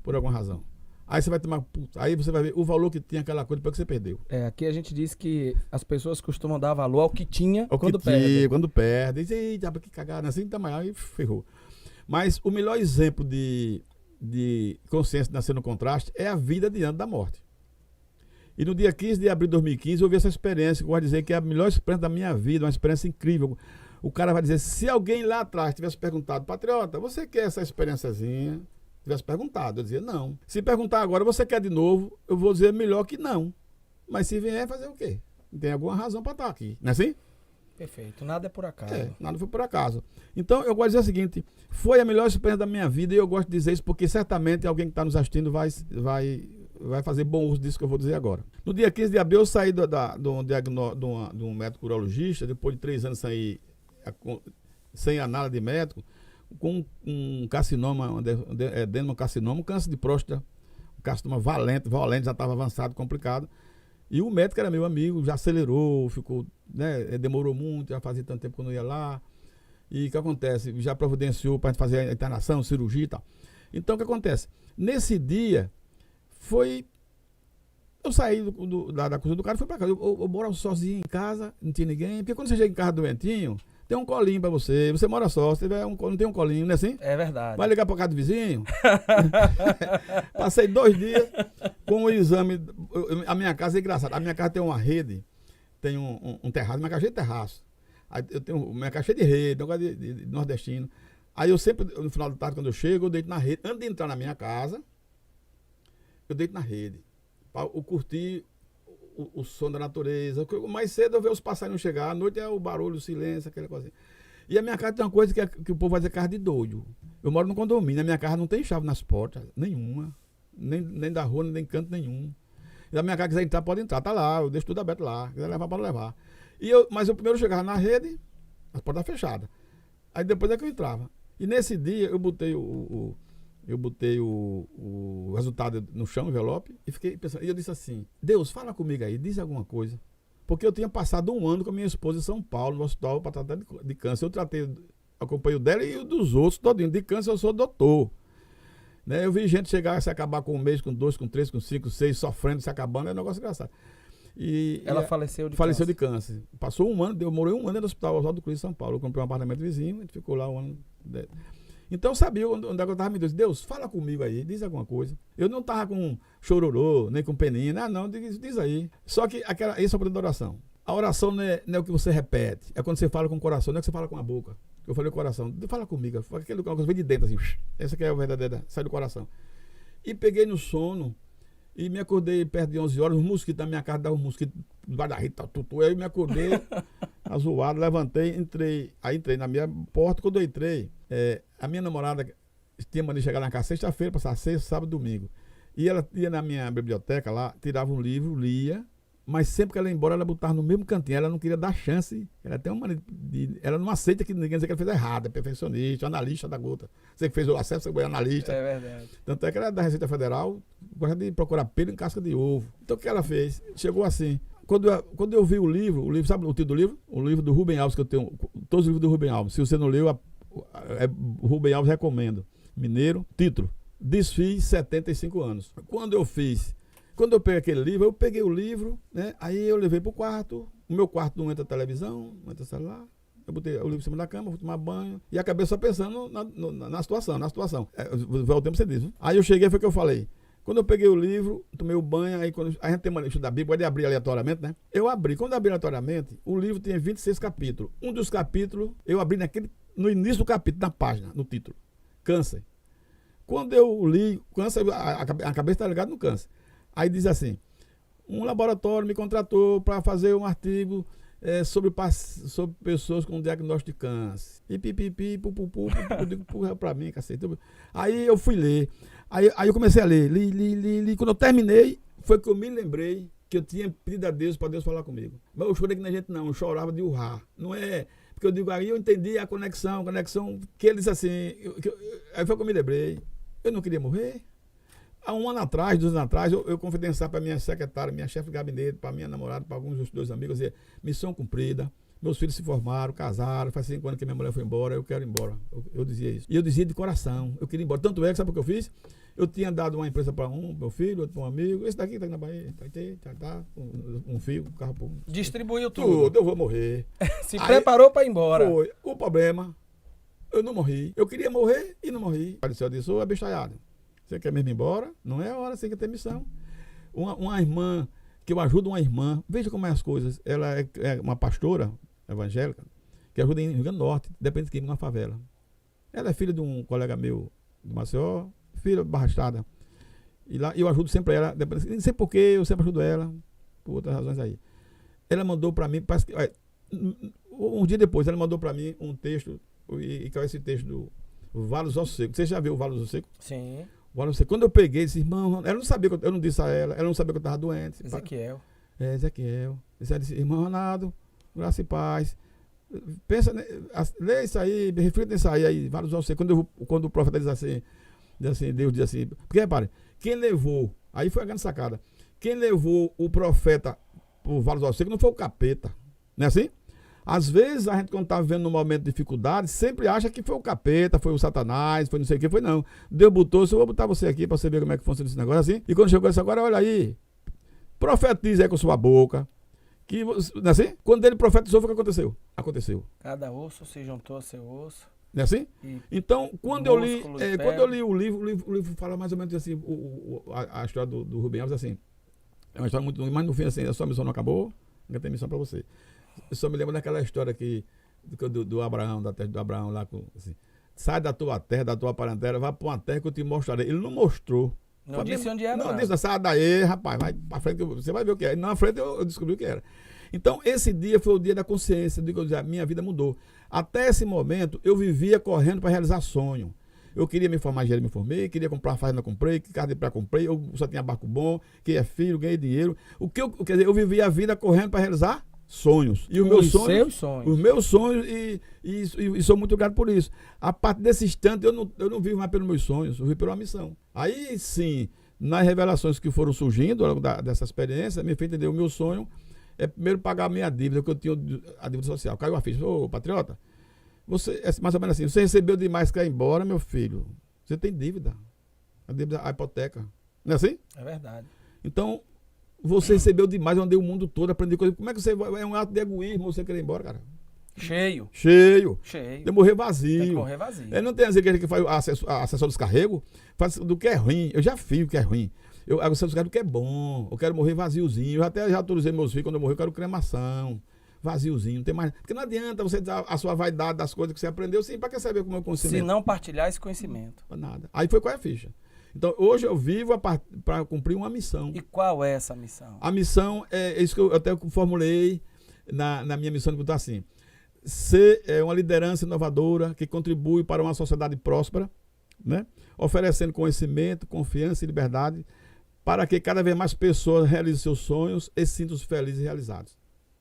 por alguma razão. Aí você vai tomar, aí você vai ver o valor que tinha aquela coisa depois que você perdeu. Aqui a gente diz que as pessoas costumam dar valor ao que tinha quando perde. Quando perde. Diz, eita, que cagada, assim, tá maior, e ferrou. Mas o melhor exemplo de de consciência de nascer no contraste é a vida diante da morte. E no dia 15 de abril de 2015 eu vi essa experiência, que eu vou dizer que é a melhor experiência da minha vida, uma experiência incrível. O cara vai dizer, se alguém lá atrás tivesse perguntado, patriota, você quer essa experiênciazinha? Tivesse perguntado, eu dizia não. Se perguntar agora, você quer de novo? Eu vou dizer melhor que não. Mas se vier, fazer o quê? Tem alguma razão para estar aqui, não é assim? Perfeito, nada é por acaso. Nada foi por acaso. Então, eu gosto de dizer o seguinte, foi a melhor experiência da minha vida, e eu gosto de dizer isso porque certamente alguém que está nos assistindo vai fazer bom uso disso que eu vou dizer agora. No dia 15 de abril, eu saí de um médico urologista, depois de 3 anos sem análise de médico, com um carcinoma, adenocarcinoma, um câncer de próstata, um carcinoma violento, já estava avançado, complicado. E o médico era meu amigo, já acelerou, ficou, né, demorou muito, já fazia tanto tempo que eu não ia lá. E o que acontece? Já providenciou para a gente fazer a internação, cirurgia e tal. Então, o que acontece? Nesse dia, eu saí da cozinha do cara e fui para casa. Eu morava sozinho em casa, não tinha ninguém. Porque quando você chega em casa doentinho, tem um colinho para você. Você mora só, se tiver não tem um colinho, não é assim? É verdade. Vai ligar para casa do vizinho? Passei 2 dias com o exame. A minha casa é engraçada. A minha casa tem uma rede, tem um terraço. Minha casa é cheia de terraço. Aí minha casa é cheia de rede, um negócio de nordestino. Aí eu sempre, no final da tarde, quando eu chego, eu deito na rede. Antes de entrar na minha casa, eu deito na rede. Eu curti o som da natureza. Mais cedo eu vejo os passarinhos chegar, à noite é o barulho, o silêncio, aquela coisa. E a minha casa tem uma coisa que o povo vai dizer casa de doido. Eu moro no condomínio, a minha casa não tem chave nas portas, nenhuma. Nem da rua, nem canto nenhum. E a minha casa quiser entrar, pode entrar, tá lá, eu deixo tudo aberto lá. Quiser levar, pode levar. Mas eu primeiro chegava na rede, as portas fechadas. Aí depois é que eu entrava. E nesse dia eu botei o resultado no chão, envelope, e fiquei pensando. E eu disse assim, Deus, fala comigo aí, diz alguma coisa. Porque eu tinha passado 1 ano com a minha esposa em São Paulo, no hospital, para tratar de câncer. Eu acompanhei o dela e o dos outros, todinho. De câncer eu sou doutor. Né? Eu vi gente chegar, se acabar com 1 mês, com 2, com 3, com 5, 6, sofrendo, se acabando, é um negócio engraçado. Ela faleceu de câncer. Passou 1 ano, eu morei 1 ano dentro do hospital Oswaldo Cruz, em São Paulo. Eu comprei um apartamento vizinho, a gente ficou lá 1 ano. Então eu sabia onde eu estava me dizendo, Deus, fala comigo aí, diz alguma coisa. Eu não estava com chororô, nem com peninha, não, diz aí. Só que esse é o poder da oração. A oração não é o que você repete, é quando você fala com o coração, não é que você fala com a boca. Eu falei com o coração, fala comigo, aquele coisa vem de dentro assim, essa que é a verdadeira, sai do coração. E peguei no sono e me acordei perto de 11 horas, os mosquitos da minha casa davam mosquitos debaixo da rita, aí eu me acordei, azoado, levantei, entrei na minha porta. Quando eu entrei, a minha namorada tinha mania de chegar na casa sexta-feira, passar sexta, sábado, domingo. E ela ia na minha biblioteca lá, tirava um livro, lia, mas sempre que ela ia embora, ela botava no mesmo cantinho. Ela não queria dar chance. Ela tem uma ela não aceita que ninguém dizer que ela fez errado, é perfeccionista, analista da gota. Você que fez o acesso, você foi analista. É verdade. Tanto é que ela é da Receita Federal, gosta de procurar pelo em casca de ovo. Então o que ela fez? Chegou assim. Quando eu vi o livro, sabe o título do livro? O livro do Rubem Alves, que eu tenho, todos os livros do Rubem Alves. Se você não leu, Rubem Alves recomendo. Mineiro, título, Desfiz 75 anos. Quando eu peguei aquele livro, eu peguei o livro, né? Aí eu levei pro quarto. O meu quarto não entra televisão, não entra celular. Eu botei o livro em cima da cama, fui tomar banho. E acabei só pensando na situação. Voltemos a você disso. Aí eu cheguei, foi o que eu falei. Quando eu peguei o livro, tomei o banho, aí quando a gente tem uma lista da Bíblia, pode abrir aleatoriamente, né? Eu abri. Quando eu abri aleatoriamente, o livro tinha 26 capítulos. Um dos capítulos, eu abri no início do capítulo, na página, no título. Câncer. Quando eu li, câncer, a cabeça está ligada no câncer. Aí diz assim, um laboratório me contratou para fazer um artigo sobre pessoas com diagnóstico de câncer. E pipipi, pupupu, digo para mim, cacete. Aí eu fui ler. Aí eu comecei a ler. Li. Quando eu terminei, foi que eu me lembrei que eu tinha pedido a Deus para Deus falar comigo. Mas eu chorei que na gente não, eu chorava de urrar. Não é... Porque eu digo, aí eu entendi a conexão que ele disse assim, aí foi que eu me lembrei. Eu não queria morrer. Há 1 ano atrás, 2 anos atrás, eu confidenciava para minha secretária, minha chefe de gabinete, para minha namorada, para alguns dos 2 amigos, dizer, missão cumprida, meus filhos se formaram, casaram, faz 5 anos que minha mulher foi embora, eu quero ir embora. Eu dizia isso. E eu dizia de coração, eu queria ir embora. Tanto é que, sabe o que eu fiz? Eu tinha dado uma empresa para meu filho, outro para um amigo, esse daqui está aqui na Bahia, um fio, um carro. Distribuiu tudo. Eu vou morrer. Se preparou para ir embora. Foi. O problema, eu não morri. Eu queria morrer e não morri. Apareceu disso, é bestalhado. Você quer mesmo ir embora? Não é a hora, você quer ter missão. Uma irmã, que eu ajudo uma irmã, veja como é as coisas. Ela é uma pastora evangélica, que ajuda em Rio Grande do Norte, depende de quem, numa favela. Ela é filha de um colega meu do Maceió, filha barrastada. E lá eu ajudo sempre ela, não sei porquê, eu sempre ajudo ela, por outras razões aí. Ela mandou para mim, parece que, um dia depois, ela mandou para mim um texto, e que é esse texto do Vale dos Ossos Secos. Você já viu o Vale dos Ossos Secos? Sim. O Vale dos Ossos Secos. Quando eu peguei, disse, irmão, ela não sabia, eu não disse a ela não sabia que eu estava doente. Ezequiel. Ezequiel. Ela disse, irmão Ronaldo, graça e paz. Pensa, lê isso aí, reflita nisso aí, Vale dos Ossos Secos. Quando o profeta diz assim, Deus diz assim, porque repare, quem levou, aí foi a grande sacada, quem levou o profeta pro Vale dos Ossos Secos não foi o capeta, não é assim? Às vezes a gente, quando está vivendo num momento de dificuldade, sempre acha que foi o capeta, foi o Satanás, foi não sei o que, foi não. Deus botou, eu vou botar você aqui para você ver como é que funciona esse negócio assim. E quando chegou isso agora, olha aí, profetiza aí com sua boca. Que, não é assim? Quando ele profetizou, foi o que aconteceu? Aconteceu. Cada osso se juntou a seu osso. Não é assim? Então, quando eu li o livro fala mais ou menos assim, a história do Rubem Alves, assim. É uma história muito longa, mas no fim, assim, a sua missão não acabou, ainda tem missão para você. Eu só me lembro daquela história do Abraão, da terra do Abraão lá, assim, sai da tua terra, da tua parentela, vai para uma terra que eu te mostrarei. Ele não mostrou. Não disse onde era, não. Não disse, sai daí, rapaz, vai para frente, você vai ver o que é. E na frente eu descobri o que era. Então, esse dia foi o dia da consciência, de que a minha vida mudou. Até esse momento, eu vivia correndo para realizar sonho. Eu queria me formar, engenheiro, me formei, queria comprar fazenda, comprei, carro de praia, comprei, eu só tinha barco bom, queria filho, ganhei dinheiro. Quer dizer, eu vivia a vida correndo para realizar sonhos. E os meus sonhos. Os meus sonhos, e sou muito grato por isso. A partir desse instante, eu não vivo mais pelos meus sonhos, eu vivo por uma missão. Aí sim, nas revelações que foram surgindo ao longo dessa experiência, me fez entender o meu sonho é primeiro pagar a minha dívida, que eu tinha a dívida social. Caiu a ficha, ô patriota, você, é mais ou menos assim, você recebeu demais, quer ir embora, meu filho. Você tem dívida. A dívida, a hipoteca. Não é assim? É verdade. Então, você recebeu demais, eu andei o mundo todo, aprendi coisas. Como é que você vai? É um ato de egoísmo você querer ir embora, cara. Cheio. Tem que morrer vazio. Tem que morrer vazio. Não tem as igrejas que faz a sessão dos carregos, faz do que é ruim. Eu já fiz o que é ruim. Eu quero do que é bom. Eu quero morrer vaziozinho. Eu já autorizei meus filhos, quando eu morrer, eu quero cremação. Vaziozinho, não tem mais. Porque não adianta você dar a sua vaidade das coisas que você aprendeu, sim, para que saber como é o conhecimento? Se não partilhar esse conhecimento. Para nada. Aí foi qual é a ficha. Então, hoje eu vivo para cumprir uma missão. E qual é essa missão? A missão é isso que eu até formulei na minha missão de botar assim: ser uma liderança inovadora que contribui para uma sociedade próspera, né? Oferecendo conhecimento, confiança e liberdade para que cada vez mais pessoas realizem seus sonhos e sintam-se felizes e realizados.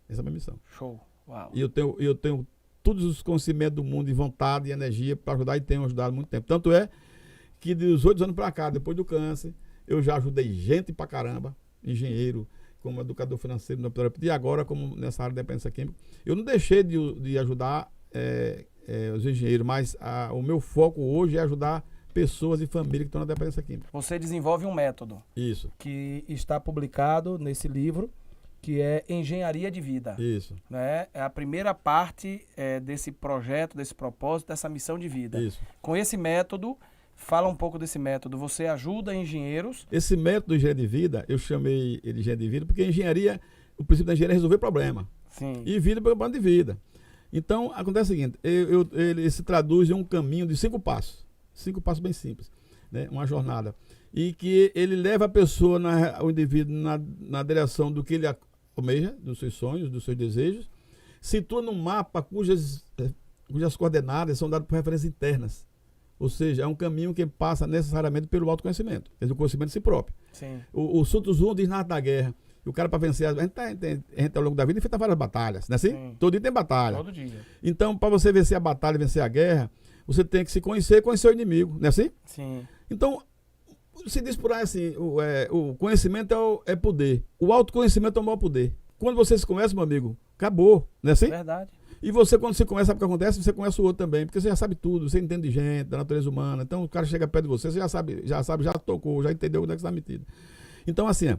Essa é a minha missão. Show. Uau. E eu tenho todos os conhecimentos do mundo, e vontade e energia para ajudar, e tenho ajudado há muito tempo. Tanto é que de 18 anos para cá, depois do câncer, eu já ajudei gente pra caramba, engenheiro, como educador financeiro, e agora como nessa área de dependência química. Eu não deixei de ajudar os engenheiros, mas o meu foco hoje é ajudar pessoas e famílias que estão na dependência química. Você desenvolve um método. Isso. Que está publicado nesse livro, que é Engenharia de Vida. Isso. Né? É a primeira parte desse projeto, desse propósito, dessa missão de vida. Isso. Com esse método, fala um pouco desse método. Você ajuda engenheiros. Esse método de engenharia de vida, eu chamei ele de engenharia de vida, porque engenharia, o princípio da engenharia é resolver problema. Sim. E vida pelo plano de vida. Então, acontece o seguinte, ele se traduz em um caminho de 5 passos. 5 passos bem simples, né? Uma jornada. E que ele leva a pessoa, o indivíduo, na direção do que ele almeja, dos seus sonhos, dos seus desejos, situa num mapa cujas coordenadas são dadas por referências internas. Ou seja, é um caminho que passa necessariamente pelo autoconhecimento, quer dizer, o conhecimento de si próprio. Sim. O Sun Tzu diz na arte da guerra, que o cara para vencer, a gente ao longo da vida enfrenta várias batalhas, não é assim? Sim. Todo dia tem batalha. Todo dia. Então, para você vencer a batalha, vencer a guerra, você tem que se conhecer o inimigo, não é assim? Sim. Então, se diz por aí assim, o conhecimento é poder. O autoconhecimento é o maior poder. Quando você se conhece, meu amigo, acabou, não é assim? Verdade. E você, quando se conhece, sabe o que acontece? Você conhece o outro também, porque você já sabe tudo, você entende de gente, da natureza humana. Então, o cara chega perto de você, você já tocou, já entendeu onde é que você está metido. Então, assim,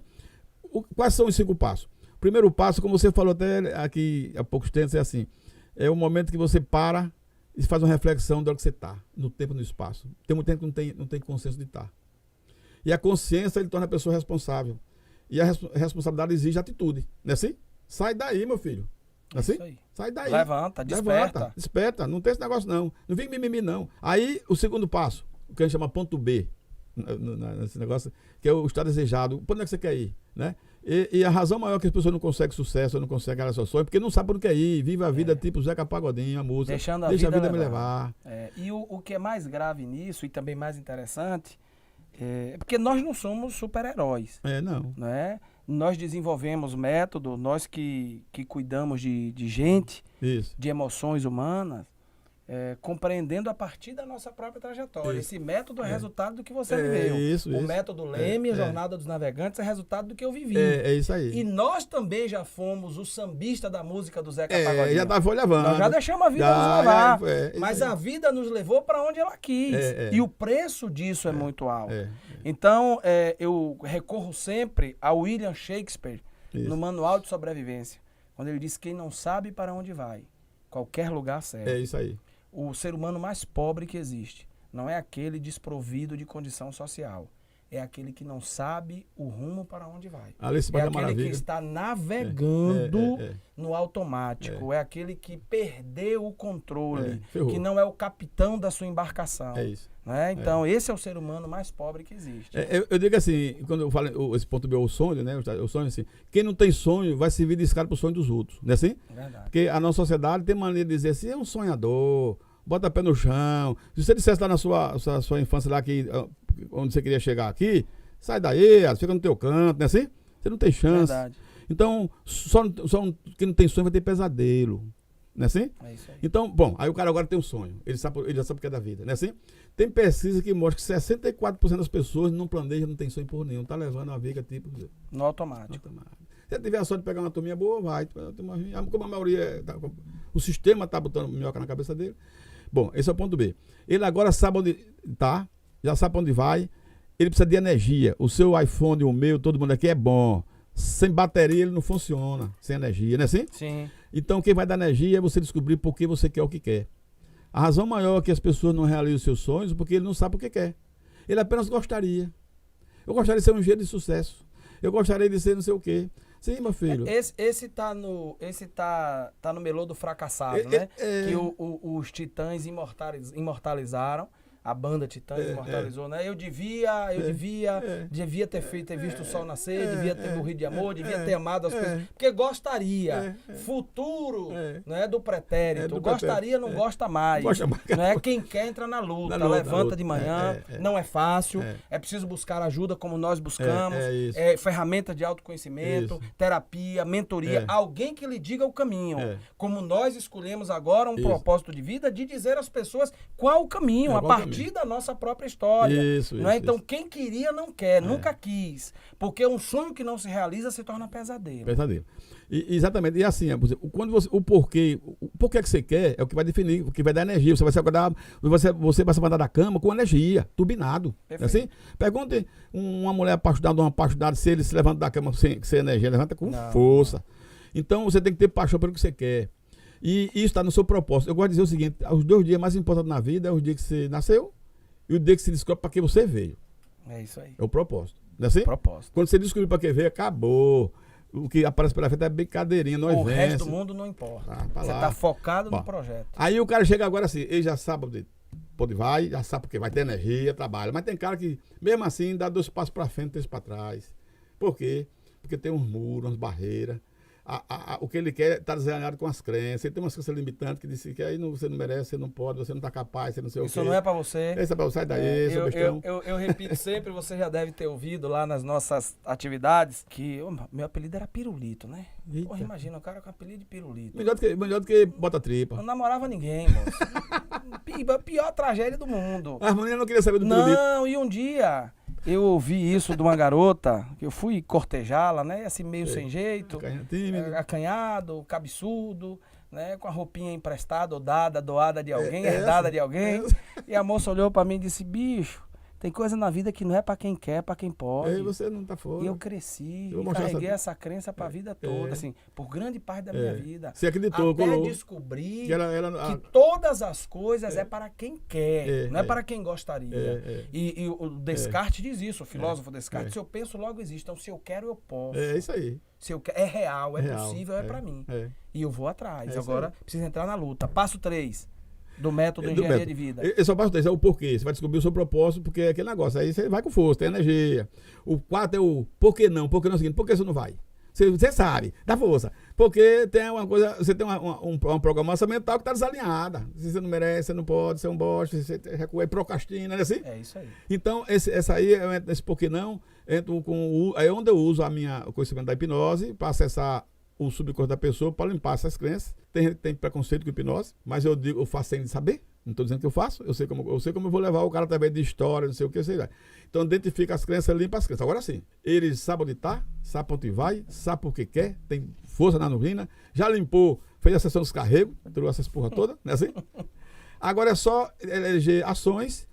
quais são os 5 passos? O primeiro passo, como você falou até aqui há poucos tempos, é assim, é o momento que você para e faz uma reflexão da hora que você está, no tempo e no espaço. Tem muito tempo que não tem consenso de estar. E a consciência, ele torna a pessoa responsável. E a responsabilidade exige atitude. Não é assim? Sai daí, meu filho. Não é assim? Sai daí. Levanta, desperta. Desperta. Não tem esse negócio, não. Não vem mimimi, não. Aí, o segundo passo, o que a gente chama ponto B, nesse negócio, que é o estado desejado. Para onde é que você quer ir? Né? E a razão maior que as pessoas não conseguem sucesso, não conseguem realizar seu sonho, é porque não sabem por onde quer ir. Vive a vida tipo Zeca Pagodinho, a música. Deixa a vida me levar. E o que é mais grave nisso, e também mais interessante, é porque nós não somos super-heróis. Não. Né? Nós desenvolvemos método, nós que cuidamos de gente, Isso. de emoções humanas, compreendendo a partir da nossa própria trajetória. Isso. Esse método é resultado do que você viveu. Isso. Método Leme, a Jornada dos Navegantes, é resultado do que eu vivi. É isso aí. E nós também já fomos o sambista da música do Zeca Pagodinho. Já estava levando. Nós já deixamos a vida nos levar. Mas a vida nos levou para onde ela quis. E o preço disso é muito alto. Então, eu recorro sempre a William Shakespeare, no Manual de Sobrevivência, quando ele diz: quem não sabe para onde vai, qualquer lugar serve. É isso aí. O ser humano mais pobre que existe não é aquele desprovido de condição social. É aquele que não sabe o rumo para onde vai. É aquele que está navegando no automático. É aquele que perdeu o controle, que não é o capitão da sua embarcação. É isso. Né? Então, esse é o ser humano mais pobre que existe. Eu digo assim, quando eu falo esse ponto B, o sonho, né? O sonho assim, quem não tem sonho vai servir de escada para o sonho dos outros. Não é assim? Verdade. Porque a nossa sociedade tem maneira de dizer assim, é um sonhador, bota pé no chão. Se você dissesse lá na sua infância, lá que, onde você queria chegar aqui, sai daí, fica no teu canto, não é assim? Você não tem chance. Verdade. Então, só quem não tem sonho vai ter pesadelo. Não é assim? É isso aí. Então, bom, aí o cara agora tem um sonho. Ele já sabe o que é da vida, não é assim? Tem pesquisa que mostra que 64% das pessoas não planejam, não tem sonho por nenhum. Tá levando a vida tipo... No automático. Se tiver a sorte de pegar uma turminha boa, vai. Como a maioria... o sistema está botando minhoca na cabeça dele. Bom, esse é o ponto B. Ele agora sabe onde tá, já sabe para onde vai. Ele precisa de energia. O seu iPhone, o meu, todo mundo aqui é bom. Sem bateria ele não funciona, sem energia, não é assim? Sim. Então quem vai dar energia é você descobrir por que você quer o que quer. A razão maior é que as pessoas não realizam os seus sonhos porque ele não sabe o que quer. Ele apenas gostaria. Eu gostaria de ser um engenheiro de sucesso. Eu gostaria de ser não sei o quê. Sim, meu filho. Esse tá no melô do fracassado, né? Que os Titãs imortalizaram. A banda Titãs imortalizou, né? Eu devia ter visto o sol nascer, devia ter morrido de amor, devia ter amado as pessoas. Porque gostaria. Futuro, né, do pretérito. Gostaria, não gosta mais. Não é quem quer entra na luta. Levanta de manhã, não é fácil. É preciso buscar ajuda como nós buscamos. Ferramenta de autoconhecimento, terapia, mentoria. Alguém que lhe diga o caminho. Como nós escolhemos agora um propósito de vida de dizer às pessoas qual o caminho, a partir da nossa própria história. Então, quem queria não quer, nunca quis. Porque um sonho que não se realiza se torna pesadelo. Exatamente. E assim, quando o porquê que você quer é o que vai definir, o que vai dar energia. Você vai se acordar, você vai se levantar da cama com energia, turbinado. Assim? Pergunte uma mulher apaixonada, se ele se levanta da cama sem energia, levanta com força. Então, você tem que ter paixão pelo que você quer. E isso está no seu propósito. Eu gosto de dizer o seguinte: os 2 dias mais importantes na vida é o dia que você nasceu e o dia que você descobre para que você veio. É isso aí. É o propósito. Não é assim? Propósito. Quando você descobriu para que veio, acabou. O que aparece pela frente é brincadeirinha, nós vence. O resto do mundo não importa. Você está focado no projeto. Aí o cara chega agora assim, ele já sabe onde vai, já sabe porque vai ter energia, trabalha. Mas tem cara que, mesmo assim, dá 2 passos para frente, 3 para trás. Por quê? Porque tem uns muros, umas barreiras. O que ele quer está desenhado com as crenças. Ele tem umas crenças limitantes que dizem que aí você não merece, você não pode, você não está capaz, você não sei o quê. Isso não é para você. Isso é para você, sai daí, seu bestão. Eu repito sempre, você já deve ter ouvido lá nas nossas atividades, que meu apelido era Pirulito, né? Porra, imagina, o cara com apelido de Pirulito. Melhor do que bota tripa. Não namorava ninguém, moço. Pior tragédia do mundo. A mulher não queria saber do Pirulito. Não, e um dia... Eu ouvi isso de uma garota, que eu fui cortejá-la, né? Assim, meio sem jeito, acanhado, cabeçudo, né? Com a roupinha emprestada, ou dada, doada de alguém, herdada de alguém. E a moça olhou pra mim e disse: bicho, Tem coisa na vida que não é para quem quer, é para quem pode. E você não tá fora. E eu cresci, e carreguei essa crença para a vida toda, assim, por grande parte da minha vida. Você acreditou, até descobrir que todas as coisas é para quem quer, não é para quem gostaria. E o Descartes diz isso, o filósofo Descartes, se eu penso, logo existe. Então, se eu quero, eu posso. É isso aí. Se eu quero, é real, possível, é para mim. E eu vou atrás. Agora, preciso entrar na luta. Passo 3. Do método Engenharia de Vida. Esse é o passo 3, é o porquê. Você vai descobrir o seu propósito, porque é aquele negócio. Aí você vai com força, tem energia. O 4 é o porquê não. Porquê não é o seguinte, por que você não vai? Você sabe, dá força. Porque tem uma coisa, você tem uma programação mental que está desalinhada. Se você não merece, você não pode, você é um bosta, você recua e procrastina, não é assim? É isso aí. Então, esse porquê não, é onde eu uso o conhecimento da hipnose para acessar o subconsciente da pessoa para limpar essas crenças. Tem preconceito com hipnose, mas eu faço sem saber. Não estou dizendo que eu faço, eu sei como eu vou levar o cara através de história, não sei o que, sei lá. Então identifica as crenças, limpa as crenças. Agora sim, ele sabe onde está, sabe para onde vai, sabe por que quer, tem força na urina, já limpou, fez a sessão dos carregos, tirou essas porra toda, não é assim? Agora é só eleger ações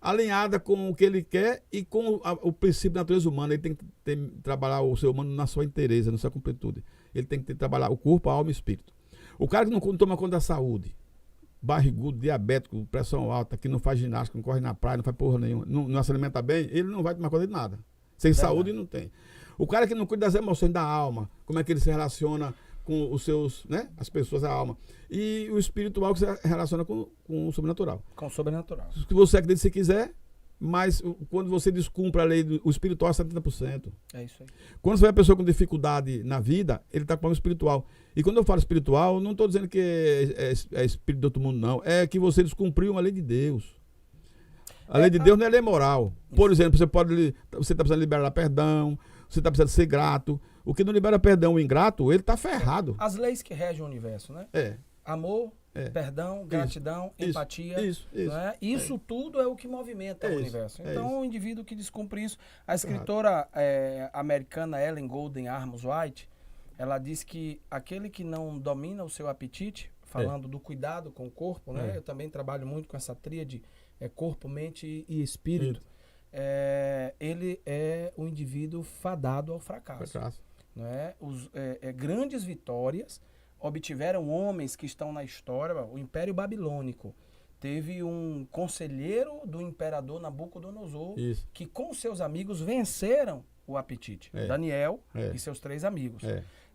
alinhadas com o que ele quer e com o princípio da natureza humana. Ele tem que trabalhar o ser humano na sua inteireza, na sua completude. Ele tem que trabalhar o corpo, a alma e o espírito. O cara que não toma conta da saúde, barrigudo, diabético, pressão alta, que não faz ginástica, não corre na praia, não faz porra nenhuma, não se alimenta bem, ele não vai tomar conta de nada. Sem saúde não tem. O cara que não cuida das emoções da alma, como é que ele se relaciona com os seus, né, as pessoas, a alma. E o espiritual que se relaciona com o sobrenatural. Com o sobrenatural. Se você acredita se quiser, mas quando você descumpre a lei do espiritual, é 70%. É isso aí. Quando você vê a pessoa com dificuldade na vida, ele está com problema espiritual. E quando eu falo espiritual, não estou dizendo que é espírito do outro mundo, não. É que você descumpriu uma lei de Deus. A lei de Deus não é lei moral. Por exemplo, você está precisando liberar perdão, você está precisando ser grato. O que não libera perdão, o ingrato, ele está ferrado. As leis que regem o universo, né? Amor, perdão, gratidão, empatia. Isso tudo é o que movimenta o universo. Então, o indivíduo que descumpre isso... A escritora americana Ellen Golden Arms White, ela diz que aquele que não domina o seu apetite, falando do cuidado com o corpo, né? Eu também trabalho muito com essa tríade, corpo, mente e espírito. Ele é um indivíduo fadado ao fracasso. Né? Grandes vitórias obtiveram homens que estão na história. O Império Babilônico teve um conselheiro do imperador Nabucodonosor que com seus amigos venceram o apetite. Daniel e seus 3 amigos.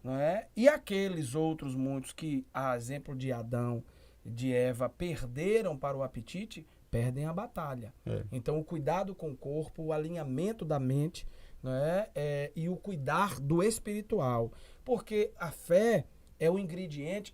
Não é? E aqueles outros muitos que, a exemplo de Adão, de Eva, perderam para o apetite, perdem a batalha. Então o cuidado com o corpo, o alinhamento da mente, né? E o cuidar do espiritual. Porque a fé é o ingrediente,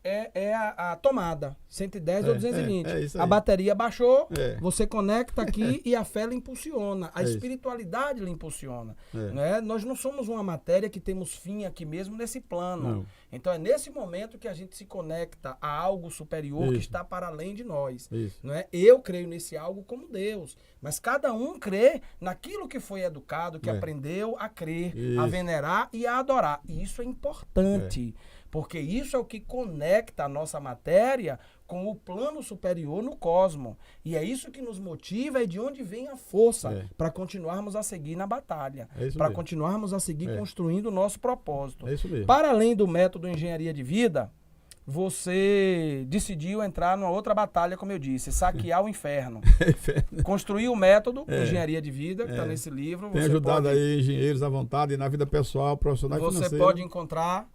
a tomada, 110 ou 220. A bateria baixou, você conecta aqui e a fé lhe impulsiona, a espiritualidade lhe impulsiona. Né? Nós não somos uma matéria que temos fim aqui mesmo nesse plano. Não. Então é nesse momento que a gente se conecta a algo superior que está para além de nós. Não é? Eu creio nesse algo como Deus, mas cada um crê naquilo que foi educado, que aprendeu a crer, a venerar e a adorar. E isso é importante. Porque isso é o que conecta a nossa matéria com o plano superior no cosmos. E é isso que nos motiva e de onde vem a força para continuarmos a seguir na batalha. Para continuarmos a seguir construindo o nosso propósito. Para além do método Engenharia de Vida, você decidiu entrar numa outra batalha, como eu disse, saquear o inferno. Construir o método Engenharia de Vida, que está nesse livro. Tem ajudado aí engenheiros à vontade na vida pessoal, profissional e financeira. Você pode encontrar...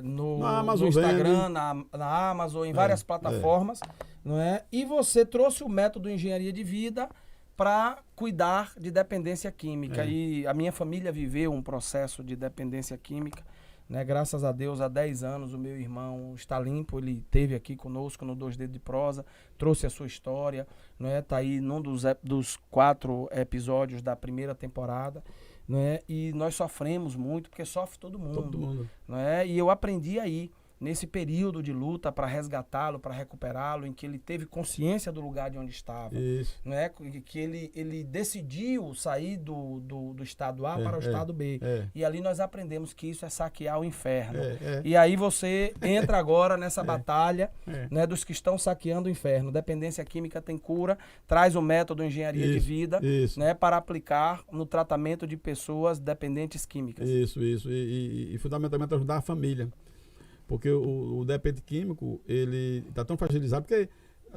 no Instagram, na Amazon, em várias plataformas, não é? E você trouxe o método Engenharia de Vida para cuidar de dependência química. E a minha família viveu um processo de dependência química, né? Graças a Deus, há 10 anos o meu irmão está limpo, ele esteve aqui conosco no 2 Dedos de Prosa, trouxe a sua história, não é? Tá aí num dos 4 episódios da primeira temporada. Não é? E nós sofremos muito, porque sofre todo mundo. Não é? E eu aprendi aí nesse período de luta para resgatá-lo, para recuperá-lo, em que ele teve consciência do lugar de onde estava, né? Que ele decidiu sair do estado A para o estado B. E ali nós aprendemos que isso é saquear o inferno. E aí você entra agora nessa batalha, né, dos que estão saqueando o inferno. Dependência química tem cura, traz o método engenharia de vida, né, para aplicar no tratamento de pessoas dependentes químicas. Isso. E fundamentalmente ajudar a família. Porque o dependente químico, ele está tão fragilizado, porque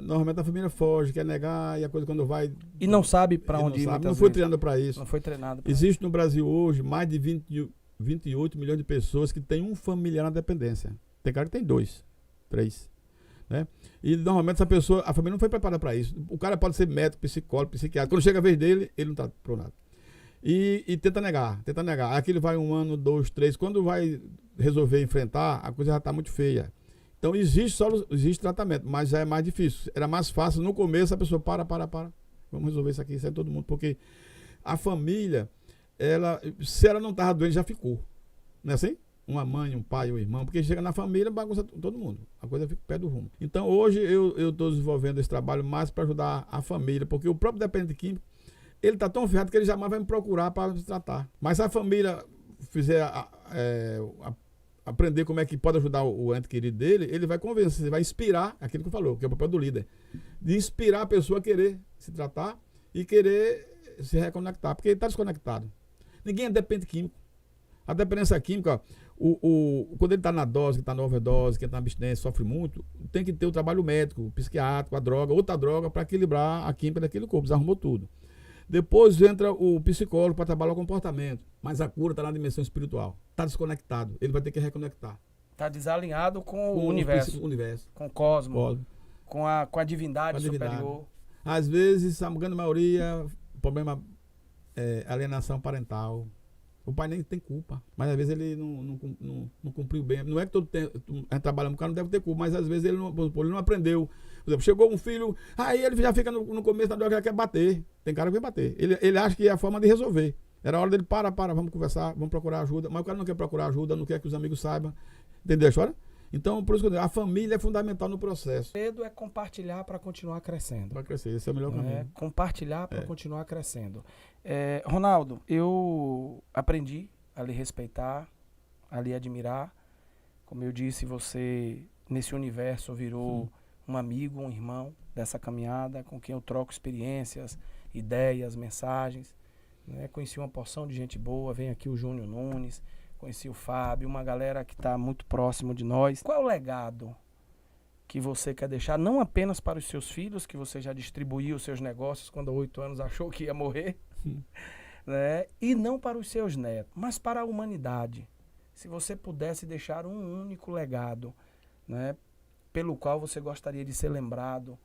normalmente a família foge, quer negar, e a coisa quando vai... E não sabe para onde ir. Não foi treinado para isso. Não foi treinado. Existe no Brasil hoje mais de 28 milhões de pessoas que têm um familiar na dependência. Tem cara que tem 2, 3. Né? E normalmente essa pessoa, a família não foi preparada para isso. O cara pode ser médico, psicólogo, psiquiatra. Quando chega a vez dele, ele não está pronto nada. E tenta negar. Aqui ele vai 1 ano, 2, 3. Quando vai resolver enfrentar, a coisa já está muito feia. Então existe tratamento, mas já é mais difícil. Era mais fácil no começo a pessoa para. Vamos resolver isso aqui, isso é todo mundo. Porque a família, se ela não estava doente, já ficou. Não é assim? Uma mãe, um pai, um irmão, porque chega na família, bagunça todo mundo. A coisa fica pé do rumo. Então hoje eu estou desenvolvendo esse trabalho mais para ajudar a família, porque o próprio dependente químico, ele está tão ferrado que ele jamais vai me procurar para se tratar. Mas se a família fizer aprender como é que pode ajudar o ente querido dele, ele vai convencer, vai inspirar, aquilo que eu falou, que é o papel do líder, de inspirar a pessoa a querer se tratar e querer se reconectar, porque ele está desconectado. Ninguém é dependente químico. A dependência química, quando ele está na dose, que está na overdose, que está na abstinência, sofre muito, tem que ter o trabalho médico, psiquiátrico, a droga, outra droga, para equilibrar a química daquele corpo, desarrumou tudo. Depois entra o psicólogo para trabalhar o comportamento, mas a cura está na dimensão espiritual. Está desconectado, ele vai ter que reconectar. Está desalinhado com o universo, com o cosmos, com a divindade superior. Às vezes, a grande maioria, o problema é alienação parental. O pai nem tem culpa, mas às vezes ele não cumpriu bem. Não é que todo tempo a gente trabalha com o cara, não deve ter culpa, mas às vezes ele não aprendeu. Por exemplo, chegou um filho, aí ele já fica no começo da droga, ele quer bater. Tem cara que vem bater. Ele acha que é a forma de resolver. Era a hora dele, vamos conversar, vamos procurar ajuda. Mas o cara não quer procurar ajuda, não quer que os amigos saibam. Entendeu a história? Então, por isso que eu digo, a família é fundamental no processo. O medo é compartilhar para continuar crescendo. Para crescer, esse é o melhor caminho. Compartilhar para continuar crescendo. Ronaldo, eu aprendi a lhe respeitar, a lhe admirar. Como eu disse, você nesse universo virou um amigo, um irmão dessa caminhada, com quem eu troco experiências, ideias, mensagens. Né? Conheci uma porção de gente boa, vem aqui o Júnior Nunes, conheci o Fábio, uma galera que está muito próximo de nós. Qual é o legado que você quer deixar, não apenas para os seus filhos, que você já distribuiu os seus negócios quando há 8 anos achou que ia morrer, né? E não para os seus netos, mas para a humanidade. Se você pudesse deixar um único legado, né, pelo qual você gostaria de ser lembrado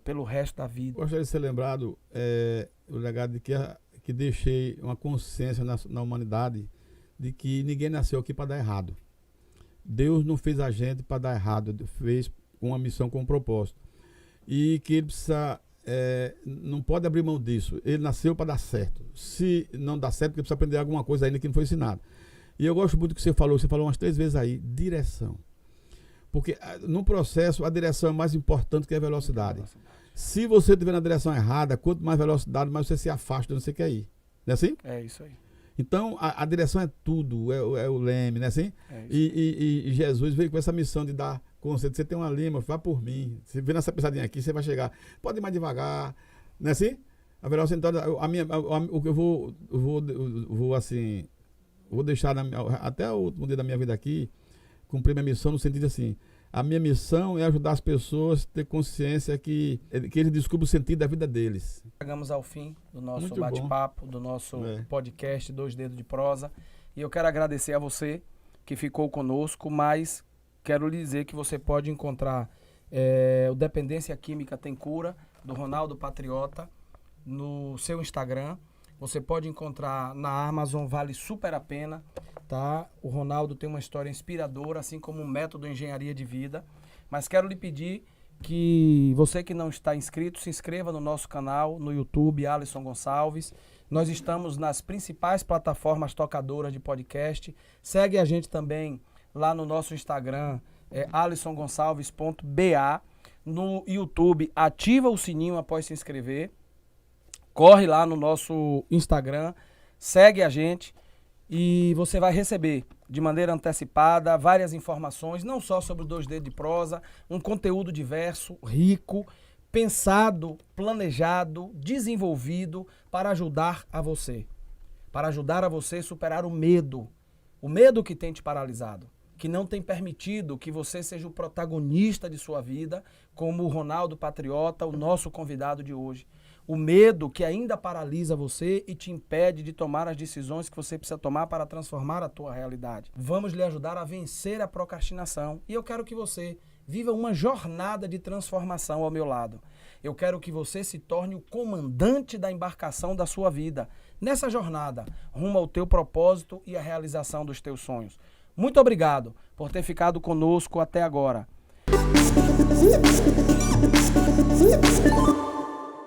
pelo resto da vida. Gostaria de ser lembrado o legado de que deixei uma consciência na humanidade de que ninguém nasceu aqui para dar errado. Deus não fez a gente para dar errado, fez uma missão com um propósito. E que ele precisa, não pode abrir mão disso. Ele nasceu para dar certo. Se não dá certo, ele precisa aprender alguma coisa ainda que não foi ensinado. E eu gosto muito do que você falou umas 3 vezes aí, direção. Porque no processo, a direção é mais importante que a velocidade. Se você estiver na direção errada, quanto mais velocidade, mais você se afasta de onde você quer ir. Não é assim? É isso aí. Então, a direção é tudo, é o leme, né assim? E Jesus veio com essa missão de dar conselho. Você tem uma lima, vá por mim. Você vê nessa pisadinha aqui, você vai chegar. Pode ir mais devagar, não é assim? A velocidade, o que eu vou assim, vou deixar até o último dia da minha vida aqui, cumprir minha missão no sentido assim, a minha missão é ajudar as pessoas a ter consciência que eles descubram o sentido da vida deles. Chegamos ao fim do nosso bate-papo, do nosso podcast 2 Dedos de Prosa. E eu quero agradecer a você que ficou conosco, mas quero lhe dizer que você pode encontrar o Dependência Química Tem Cura, do Ronaldo Patriota, no seu Instagram. Você pode encontrar na Amazon, vale super a pena, tá? O Ronaldo tem uma história inspiradora, assim como um método engenharia de vida. Mas quero lhe pedir que você que não está inscrito, se inscreva no nosso canal, no YouTube, Alisson Gonçalves. Nós estamos nas principais plataformas tocadoras de podcast. Segue a gente também lá no nosso Instagram, alisongonçalves.ba. No YouTube, ativa o sininho após se inscrever. Corre lá no nosso Instagram, segue a gente e você vai receber de maneira antecipada várias informações, não só sobre o 2 Dedos de Prosa, um conteúdo diverso, rico, pensado, planejado, desenvolvido para ajudar a você. Para ajudar a você a superar o medo que tem te paralisado, que não tem permitido que você seja o protagonista de sua vida, como o Ronaldo Patriota, o nosso convidado de hoje. O medo que ainda paralisa você e te impede de tomar as decisões que você precisa tomar para transformar a tua realidade. Vamos lhe ajudar a vencer a procrastinação e eu quero que você viva uma jornada de transformação ao meu lado. Eu quero que você se torne o comandante da embarcação da sua vida, nessa jornada, rumo ao teu propósito e à realização dos teus sonhos. Muito obrigado por ter ficado conosco até agora.